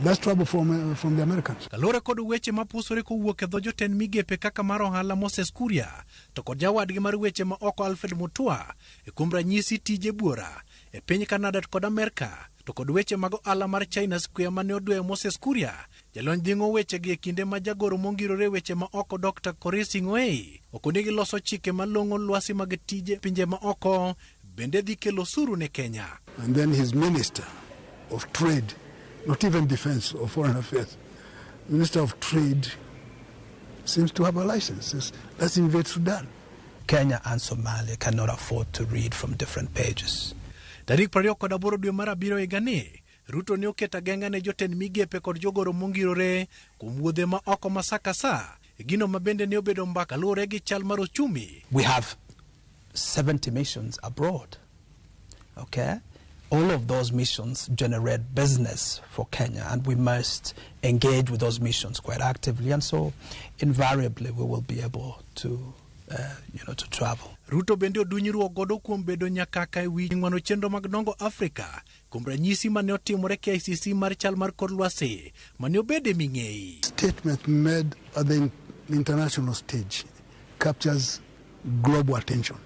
Speaker 8: that's trouble from the Americans.
Speaker 19: Kalore kod weche mapusore kowuok e dho jotend migepe kaka mar ohala Moses Kuria to kod jawadgi mar weche ma oko Alfred Mutua kuom ranyisi tije buora e piny Canada kod Amerika to kod weche mag ohala mar China Square mane odwe Moses Kuria. Jalony dhingo weche gi kinde ma jagoro mongirore weche ma oko Dr. Koresi Ng'wei okonegi loso chike malong'o lwasi mag tije pinje ma oko bende dhi kelo suru ne Kenya.
Speaker 8: And then his minister of trade, not even defense or foreign affairs, Minister of Trade seems to have a license. Let's invade Sudan.
Speaker 25: Kenya and Somalia cannot afford to read from different pages.
Speaker 19: Tarik 28 dwe mar abiriyo igani, Ruto ne oketa genga ne jotend migepe kod jogoro mongirore kuom wuodhe ma oko masaka sa gino ma bende ne obedo mbaka lure gi chal mar ochumi.
Speaker 25: We have 70 missions abroad. Okay? All of those missions generate business for Kenya, and we must engage with those missions quite actively, and so invariably we will be able to to travel.
Speaker 19: Ruto bende odunyruok godo kuom bedo nyakaka ewi ng'wano chenro mag dongo Afrika kuom ranyisi mane otimore KICC mar chal mar kor lwasi mane obede ming'ei.
Speaker 8: Statement made at the international stage captures global attention,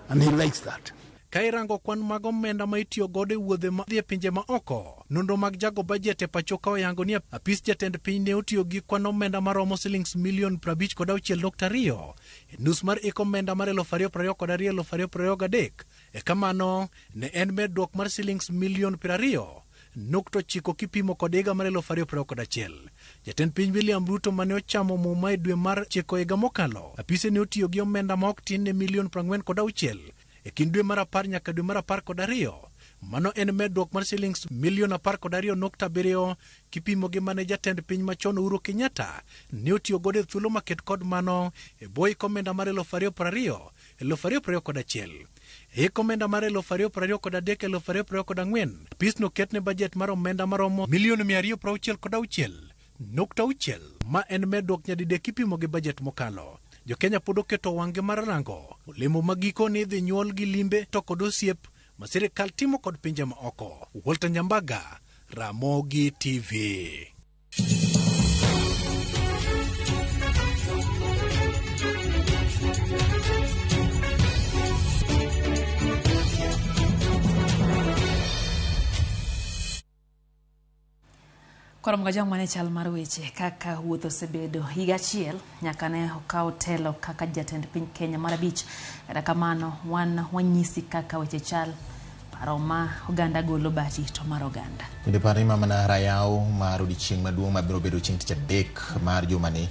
Speaker 8: and he likes that.
Speaker 19: Ka irango kwan mag omenda ma itiyo godo e wuodhe ma dhi pinje ma oko, nonro mag jago bajet e pacho ka oyango ni apis jatend piny ne otiyo gi kwan omenda maromo silings milion 56.2 e nus mar iko omenda mar 2022-2023. E kamano ne en medruok mar silings milion 20.9 kipimo kod higa mar 2021. Jatend piny William Ruto mane ochamo muma e dwe mar chiko higa mokalo, apise ne otiyo gi omenda ma ok tin ne milion 46 e kind dwe mar 10 nyaka dwe mar 12. Mano en medruok mar silings milion 12.7 kipimo gi mane jatend piny machon Uhuru Kenyatta ne otiyo godo e thuolo maket kod mano e boi komenda mar 2020-2021. E komenda mar 2023-2024 apis no ketne bajet mar omenda maromo milion 266.6 ma en medruok nyadidek kipimo gi bajet mokalo. Jo Kenya pod oketo wang'e mar rango olemo magiko ni dhi nyuol gi limbe to kod osiep ma sirikal timo kod pinje ma oko. Walter Nyambaga, Ramogi TV.
Speaker 2: Korom ga jong mane chal mar weche kaka wuotho osebedo higa achiel nyaka ne okaw telo kaka jatend piny Kenya mar 5. Kata kamano wan wanyisi kaka weche chal paro ma oganda golo bati to mar oganda.
Speaker 1: Bende paro ima mana rayaw mar odiochieng' maduong' mabiro bedo chieng' tich adek mar jumani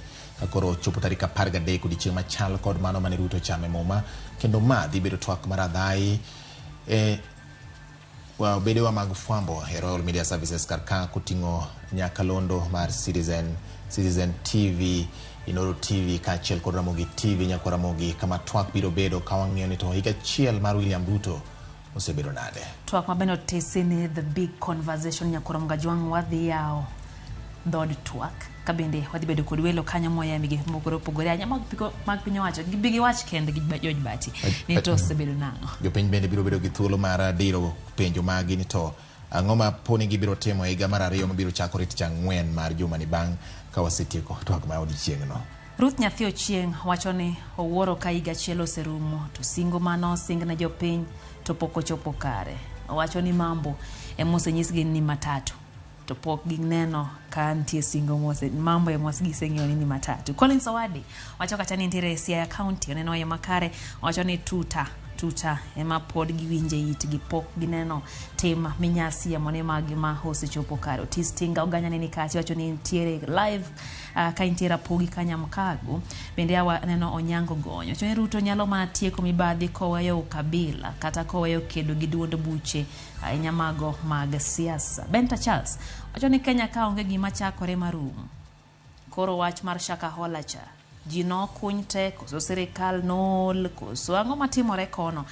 Speaker 1: koro chopo tarik 13 odiochieng' machal kod mano mane Ruto chame muma kendo ma dhi bedo twak mar adhai bedewa mag fwambo e Royal Media Services karka kutingo nyakalondo mar Citizen TV, Inoro TV, kachiel kod Ramogi TV, nyakwa Ramogi kama twak biro bedo kawang'eyo ni to higa achiel mar William Ruto osebedo nade.
Speaker 2: Twak mabeno tesi ni the big conversation nyakwa Ramogi wadhi yao dhod twak kabende wadhi bedo kod welo kanyo moya migi pogore anya mag piny owacho gibigi wach kende gi George Bati ni to osebedo nang'o.
Speaker 1: Jopiny bende biro bedo gi thuolo mar diro penjo magi ni to ang'o ma poni gibiro timo higa mar 2 mabiro chakore tich ang'wen mar jumani bang' ka wasetieko twak ma odiochieng'no.
Speaker 2: Ruth Nyathi Ochieng' wacho ni owuoro ka higa achiel oserumo to singo mano singne jopiny to pok ochopo kare. Wacho ni mambo emosenyisgi ni matatu to pok gineno ka nitie singo mose mambo emosgiseng'eyo ni matatu. Collins Owadi wacho kata ni nitiere Siaya County oneno yo makare, wacho ni tuta ema pod giwinje itgi pok gineno tim minyasi amone magi ma osechopo kare. Otis Tinga oganya ni kati wacho ni nitiere live ka nitiere pogi kanya mkago bende neno Onyango Gonyo wacho ni Ruto nyalo mana tieko mibadhi koweyo ukabila kata koweyo kedo gi duond buche ahinya mago mag siasa. Benta Charles wacho ni Kenya ka onge gima chakore marum koro wach mar Shaka Holacha ji no kuny te koso sirikal nol koso ang'o matimore kono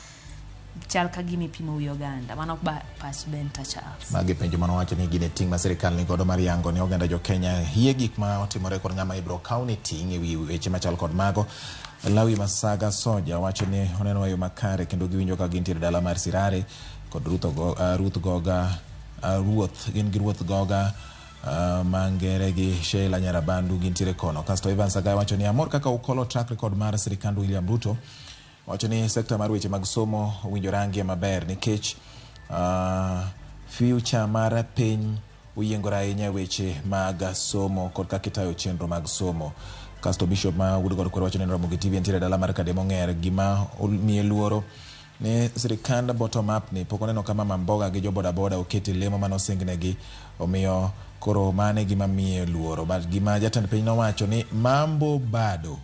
Speaker 2: chal ka gimi pimo wi oganda mano pas Benta Charles.
Speaker 1: Magi penjo mano wacho ni gine ting' ma sirikal ni godo mar yango ni oganda jo Kenya hie gik ma otimore kod ng'ama ibro kauni ting' e wi weche machal kod mago. Lawi Masaga Soja wacho ni oneno yo makare kendo giwinjo ka gintiere dala mar Sirare kod Ruth Goga Mangere gi Sheila Nyarabandu gintiere kono. Kasto Ivan Sagai wacho ni amor kaka ukolo track record mar sirikand William Ruto. Wacho ni sekta mar weche mag somo winjo rangi maber nikech future mar piny uyiengora ahinya weche mag somo kod kaka itayo chenro mag somo. Kasto Bishop ma Woodgod kwero wacho ni Ramogi TV nitiere dala mar Kademo ng'er gima miye luoro ne sirikand bottom up ni pok oneno kama mamboga gi jo boda oketi lemo mano singnegi omiyo koro mane gima miye luoro. But gima jatend piny nowacho ni mambo bado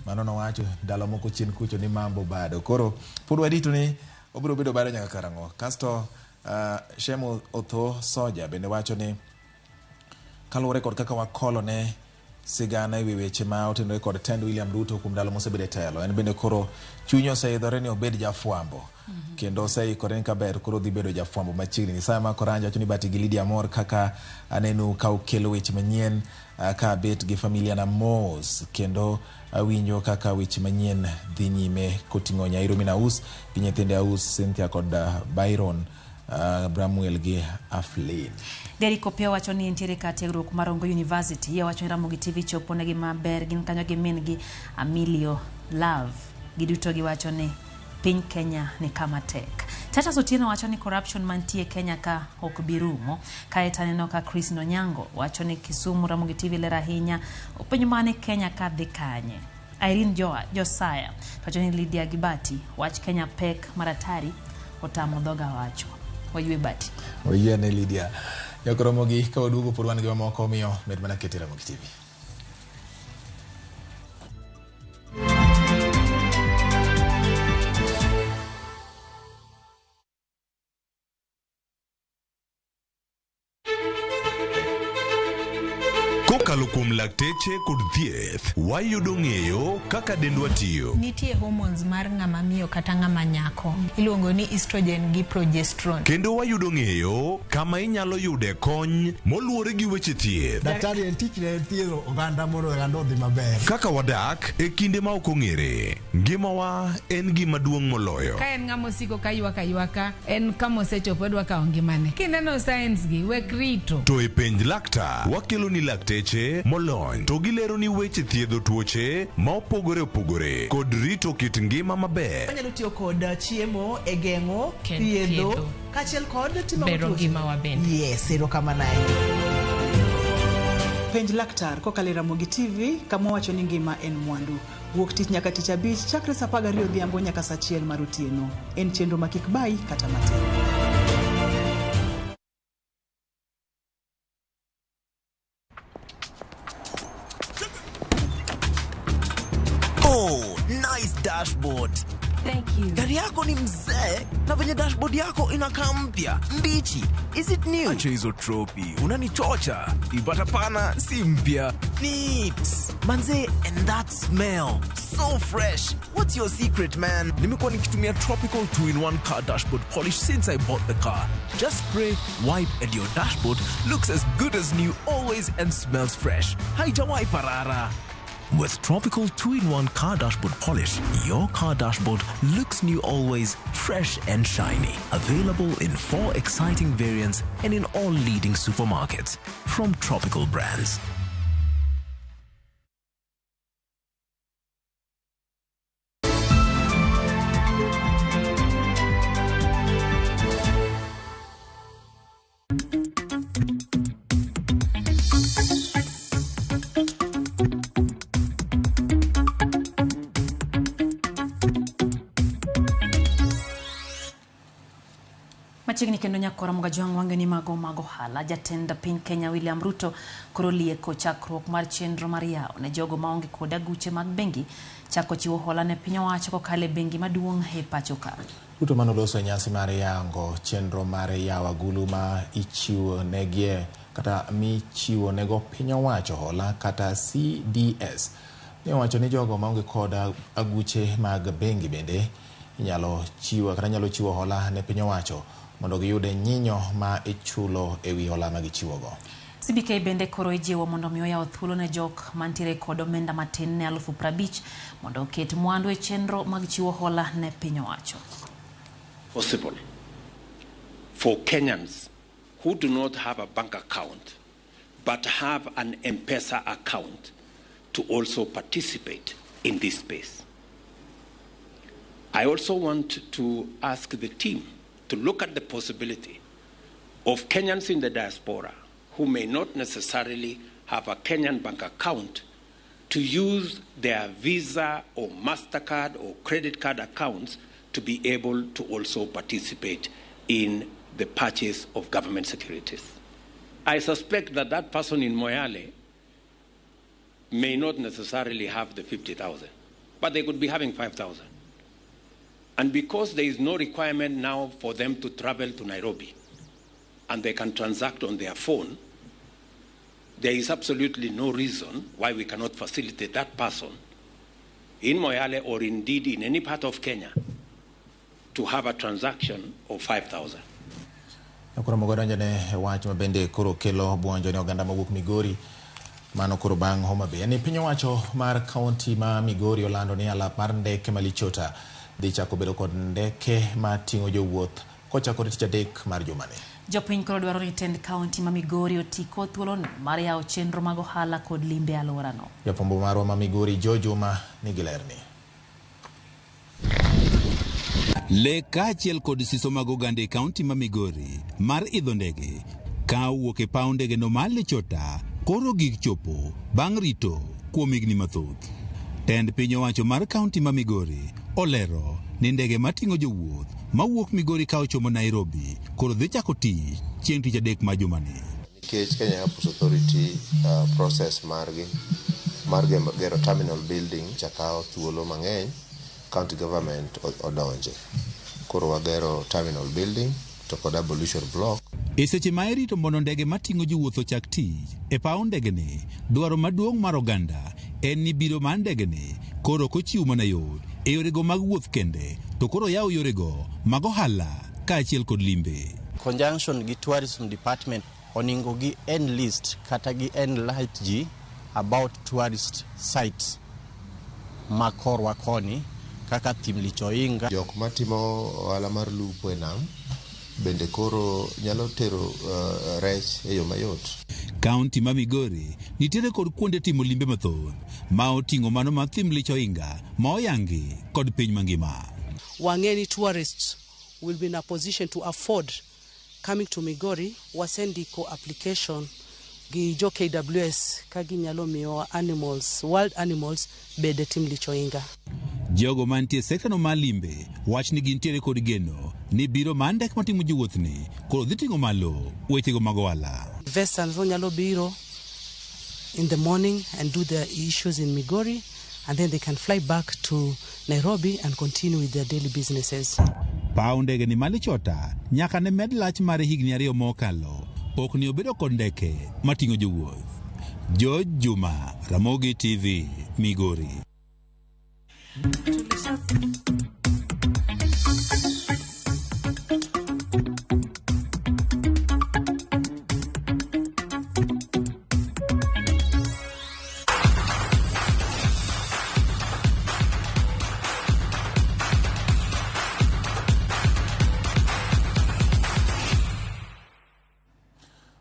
Speaker 1: mano nowacho ndalo moko chien kucho ni mambo bado koro pod wadito ni obiro bedo bado nyaka karang'o. Kasto Shemu Otho Soja bende wacho ni kaluwore kod kaka wakolo ne sigana e weche ma otenore kod tend William Ruto kuom ndalo mosebedo e telo en bende koro chunyo oseidhore ni obed jafwambo kendo oseikore ni kaber koro dhi bedo jafwambo machiegni ni sama Koranja wacho ni Bati gi Lydia Amor kaka aneno ka okelo weche manyien ka bet gi familia na Mos kendo awinjo kaka weche manyien dhi nyime koting'o Nyairu Minaus gi nyithinde Aus Cynthia kod Byron Bramwell gi Aflin.
Speaker 2: Derek Opio wacho ni nitiere ka tiegruok mar Ongo University ya wacho ni Ramogi TV chopo negi maber gin kanyo gi min gi Emilio Love giduto gi wacho ni piny Kenya ni kama tek. Tata Sotieno wacho ni corruption mantie Kenya ka ok birumo. Kae taneno ka Chris Nonyango wacho ni Kisumu Ramogi Tv lera ahinya openjo mane Kenya ka dhi kanye. Irene Josaya wacho ni Lydia Gibati wach Kenya pek maratari otamo dhoga wacho. Waywe bati.
Speaker 1: Oyiene Lydia. Ramogi ka waduogo pod wan gi mamoko miyo med mana kete Ramogi TV.
Speaker 3: Kokalo kuom lakteche kod thieth, wayudo ng'eyo kaka dendwa tiyo.
Speaker 10: Nitie hormones mar ng'ama miyo kata ng'ama nyako. Iluongo ni estrogen gi progesterone.
Speaker 3: Kendo wayudo ng'eyo kama inyalo yude kony moluwore gi weche thieth.
Speaker 16: Daktari en tich ne thiedho oganda mondo oganda odhi maber.
Speaker 3: Kaka wadak e kinde ma ok ong'ere. Ngimawa en gima duong' moloyo.
Speaker 18: Ka en ng'ama osiko ka ywaka en kama osechopo dwa kawo ngimane. Kineno science gi wek rito.
Speaker 3: To e penj laktar wakelo ni lakteche molony to gilero ni weche thiedho tuoche ma opogore opogore kod rito kit ngima maber.
Speaker 21: Anyalo tiyo kod chiemo e geng'o thiedho kaachiel kod timo
Speaker 18: bero ngima wa bende.
Speaker 21: Yes, erokamano. Penj laktar kokalo Ramogi TV kama wacho ni ngima en mwandu. Wuok tich nyaka tich abich chakre saa 12 odhiambo nyaka saa 1 mar otieno. En chenro ma kik bai kata matin.
Speaker 26: Oh, nice dashboard.
Speaker 18: Thank you.
Speaker 26: Gari yako ni mzee na venye dashboard yako inakaa mpya, mbichi. Is it new?
Speaker 27: Acha hizo tropi, unanichocha. Ipata pana si mpya.
Speaker 26: Neat. Manze, and that smell. So fresh. What's your secret, man?
Speaker 27: Nimekuwa nikitumia Tropical 2-in-1 car dashboard polish since I bought the car. Just spray, wipe, and your dashboard looks as good as new always and smells fresh. Haijawai parara.
Speaker 26: With Tropical 2-in-1 car dashboard polish, your car dashboard looks new always, fresh and shiny. Available in 4 exciting variants and in all leading supermarkets from Tropical brands.
Speaker 2: Machiegni kendo nyakora mga jwang' wangeni mago hala jatend piny Kenya William Ruto koro lieko chakruok mar chenro mar yawo ne jogo maonge kod aguche mag bengi chako chiwo hola ne piny owacho kokalo e bengi maduong' e pacho ka.
Speaker 1: Ruto manoloso e nyasi mar yango chenro mar yawo agulu ma ichiwo negie kata michiwo nego piny owacho hola kata CDS. Ne owacho ni jogo maonge kod aguche mag bengi bende nyalo chiwo hola ne piny owacho mondo giyude nyinyo ma ichulo ewi hola ma gichiwogo.
Speaker 2: CBK bende koro ijiwo mondo miyo yawo thuolo ne jok mantiere kod omenda matin ne 50,000 mondo oket mwandu e chenro mag chiwo hola ne piny owacho.
Speaker 20: Possible for Kenyans who do not have a bank account but have an M-Pesa account to also participate in this space. I also want to ask the team to look at the possibility of Kenyans in the diaspora who may not necessarily have a Kenyan bank account to use their Visa or MasterCard or credit card accounts to be able to also participate in the purchase of government securities. I suspect that that person in Moyale may not necessarily have the 50,000, but they could be having 5,000. And because there is no requirement now for them to travel to Nairobi and they can transact on their phone, there is absolutely no reason why we cannot facilitate that person in Moyale or indeed in any part of Kenya to have a transaction of 5,000.
Speaker 1: Koro mogodonjo ne wach mabende koro kelo buonjo ne oganda mawuok Migori mano koro bang' Homa Bay. Ni piny owacho mar kaunti ma Migori olando ni alap mar ndeke malichota dhi chako bedo kod ndeke mating'o jowuoth kochakore tich adek mar jumani.
Speaker 2: Jopiny koro dwaro ni tend kaunti ma Migori otiko thuolo mar yawo chenro mag ohala kod limbe alworano.
Speaker 1: Jafwambo marwa ma Migori Jojuma nigi lerni.
Speaker 5: Le kaachiel kod siso mag oganda e kaunti ma Migori mar idho ndege ka wuok e paw ndege no mal chota koro gik chopo bang' rito kuom higni mathoth. Tend piny owacho mar kaunti ma Migori olero ni ndege mating'o jowuoth mawuok Migori ka ochomo Nairobi koro dhi chako tich chieng' tich adek ma jumani.
Speaker 6: Nikech Kenya Airports Authority process mar gero terminal building chakao thuolo mang'eny, county government odonje. Koro wagero terminal building to kod abolition block.
Speaker 5: E seche ma irito mondo ndege mating'o jowuoth ochak tich e paw ndege ni, dwaro maduong' mar oganda en ni biro mar ndege ni koro kochiw mana yot e yorego mag wuoth kende, to koro yawo yorego mag ohala kaachiel kod limbe.
Speaker 7: Conjunction gi tourism department oningo gi enlist kata gi enlight ji about tourist sites makorwa koni kaka thim Lichoinga.
Speaker 6: Jok matimo ohala mar lupo e nam bende koro nyalo tero rech e yo mayot.
Speaker 5: Kaunti ma Migori nitiere kod kuonde timo limbe mathoth ma oting'o mano ma thim Lichoinga ma oyangi kod piny mangima.
Speaker 9: Wangeni tourists will be in a position to afford coming to Migori. Wasendiko application gi jo KWS kagi nyalo miyo animals, wild animals bede thim Lichoinga.
Speaker 5: Jogo mantie sekta no mar limbe wach ni gintiere kod geno ni biro mar ndek matimo jowuoth ni koro dhi ting'o malo wechego mag ohala.
Speaker 9: Investors nyalo biro in the morning and do their issues in Migori, and then they can fly back to Nairobi and continue with their daily businesses.
Speaker 5: Paw ndege ni mali chota nyaka ne med lach mare higni 2 mokalo ok ni obedo kod ndeke mating'o jowuoth. George Juma, Ramogi TV, Migori.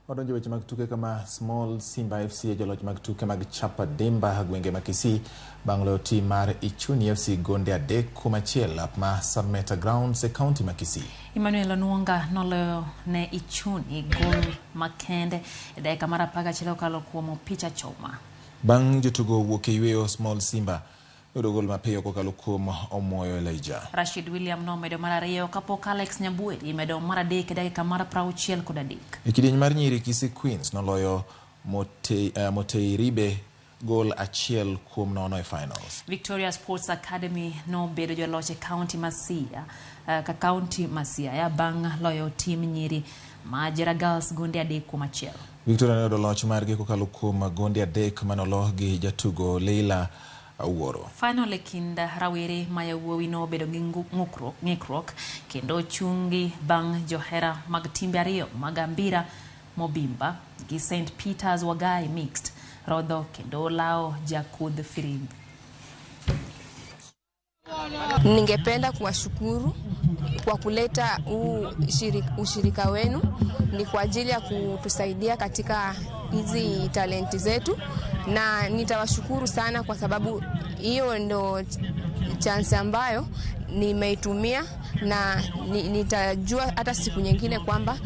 Speaker 1: Wadonjo weche mag tuke kama Small Simba FC joloch mag tuke mag Chapa Demba gwenge ma Kisii bang' loyo tim mar Ichuni FC gonde 3-1 ma Sameta Grounds e kaunti ma Kisii.
Speaker 2: Emmanuel Onwonga noloyo ne Ichuni gol makende e dakika mar 11 okalo kuom picha choma.
Speaker 1: Bang' jotugo wuok e yweyo, Small Simba yudo gol mapiyo kokalo kuom Omoyo Elijah.
Speaker 2: Rashid William nomedo mar 2 kapok Alex Nyabweri medo mar 3 e dakika mar 63.
Speaker 1: E kidieny mar nyiri, Kisii Queens noloyo Moteiribe gol 1-0 e finals.
Speaker 2: Victoria Sports Academy nobedo joloch e kaunti Masia ya bang' loyo tim nyiri Majera Girls gonde 3-1.
Speaker 1: Victoria ne yudo loch margi kokalo kuom gonde 3 manolo gi jatugo Leila Awuoro.
Speaker 2: Final kind rawere mayawuowi no bedo gi ng'ikruok kendo chungi bang' johera mag timbe 2 mag Ambira Mobimba gi St. Peter's Wagai Mixed rodho kendo lao jakudh firimbi.
Speaker 22: Ningependa kuwashukuru kwa kuleta ushirika wenu, ni kwa ajili ya kutusaidia katika hizi talenti zetu, na nitawashukuru sana kwa sababu hiyo ndo chance ambayo nimeitumia, na nitajua hata siku nyingine kwamba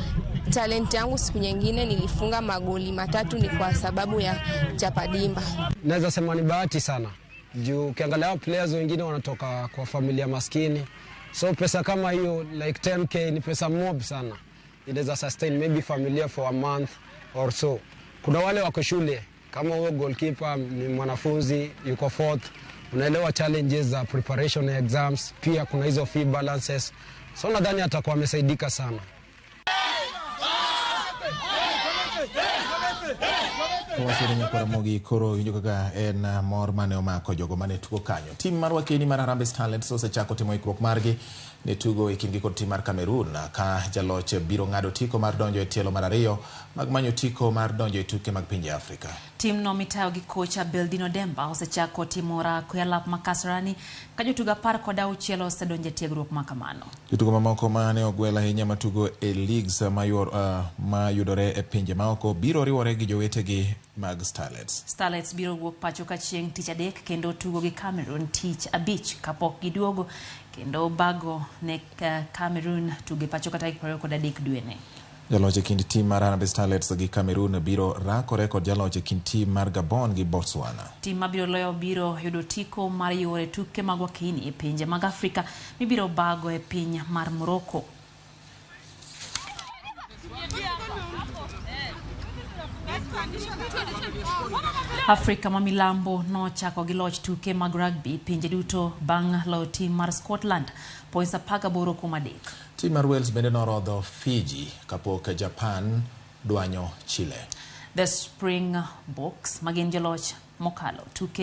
Speaker 22: talent yangu siku nyingine nilifunga magoli 3 ni kwa sababu ya Chapa Dimba.
Speaker 23: Naweza sema ni bahati sana. Juu ukiangalia players wengine wanatoka kwa familia maskini. So pesa kama hiyo like 10k ni pesa mob sana. Inaweza sustain maybe familia for a month or so. Kuna wale wako shule kama huyo goalkeeper ni mwanafunzi yuko 4th, unaelewa challenges za preparation exams, pia kuna hizo fee balances. So nadhani atakuwa amesaidika sana.
Speaker 1: Wasiri nyakora mogi koro yugaga en mor mane omako jogo mane tugo kanyo. Tim mar wakeni mar Harambee Starlets osechako timo ikruok margi ne tugo e kindgi kod tim mar Cameroon ka jaloch biro ng'ado tiko mar donjo e tielo mar 2 mag manyo tiko mar donjo e tuke mag pinje Afrika.
Speaker 2: Tim no mitayo gi kocha Beldino Demba osechako timora Kuyalap Makasarani ka jotugo 16 osedonjo e tiegruok makamano.
Speaker 1: Jotugo mamoko mane ogwel ahinya matugo e leagues mayudore e pinje maoko biro riwore gi jowetegi mag Starlets.
Speaker 2: Starlets biro wuok pacho ka chieng' tich adek kendo tugo gi Cameroon tich abich kapok giduogo kendo bago ne Cameroon tuge pacho ka tarik 23 dwe ne.
Speaker 1: Jaloch e kind tim mar Harambee Starlets gi Cameroon biro rakore kod jaloch e kind tim mar Gabon gi Botswana.
Speaker 2: Tim mabiro loyo biro yudo tiko mar yore tuke mag wakini e pinje mag Afrika mibiro bago e piny mar Morocco. Afrika ma milambo nochako gi loch tuke mag rugby pinje duto bang' loyo tim mar Scotland points 18 kuom 3.
Speaker 1: Tim mar Wales bende norodho Fiji kapok Japan dwanyo Chile.
Speaker 2: The Springboks magin joloch mokalo tuke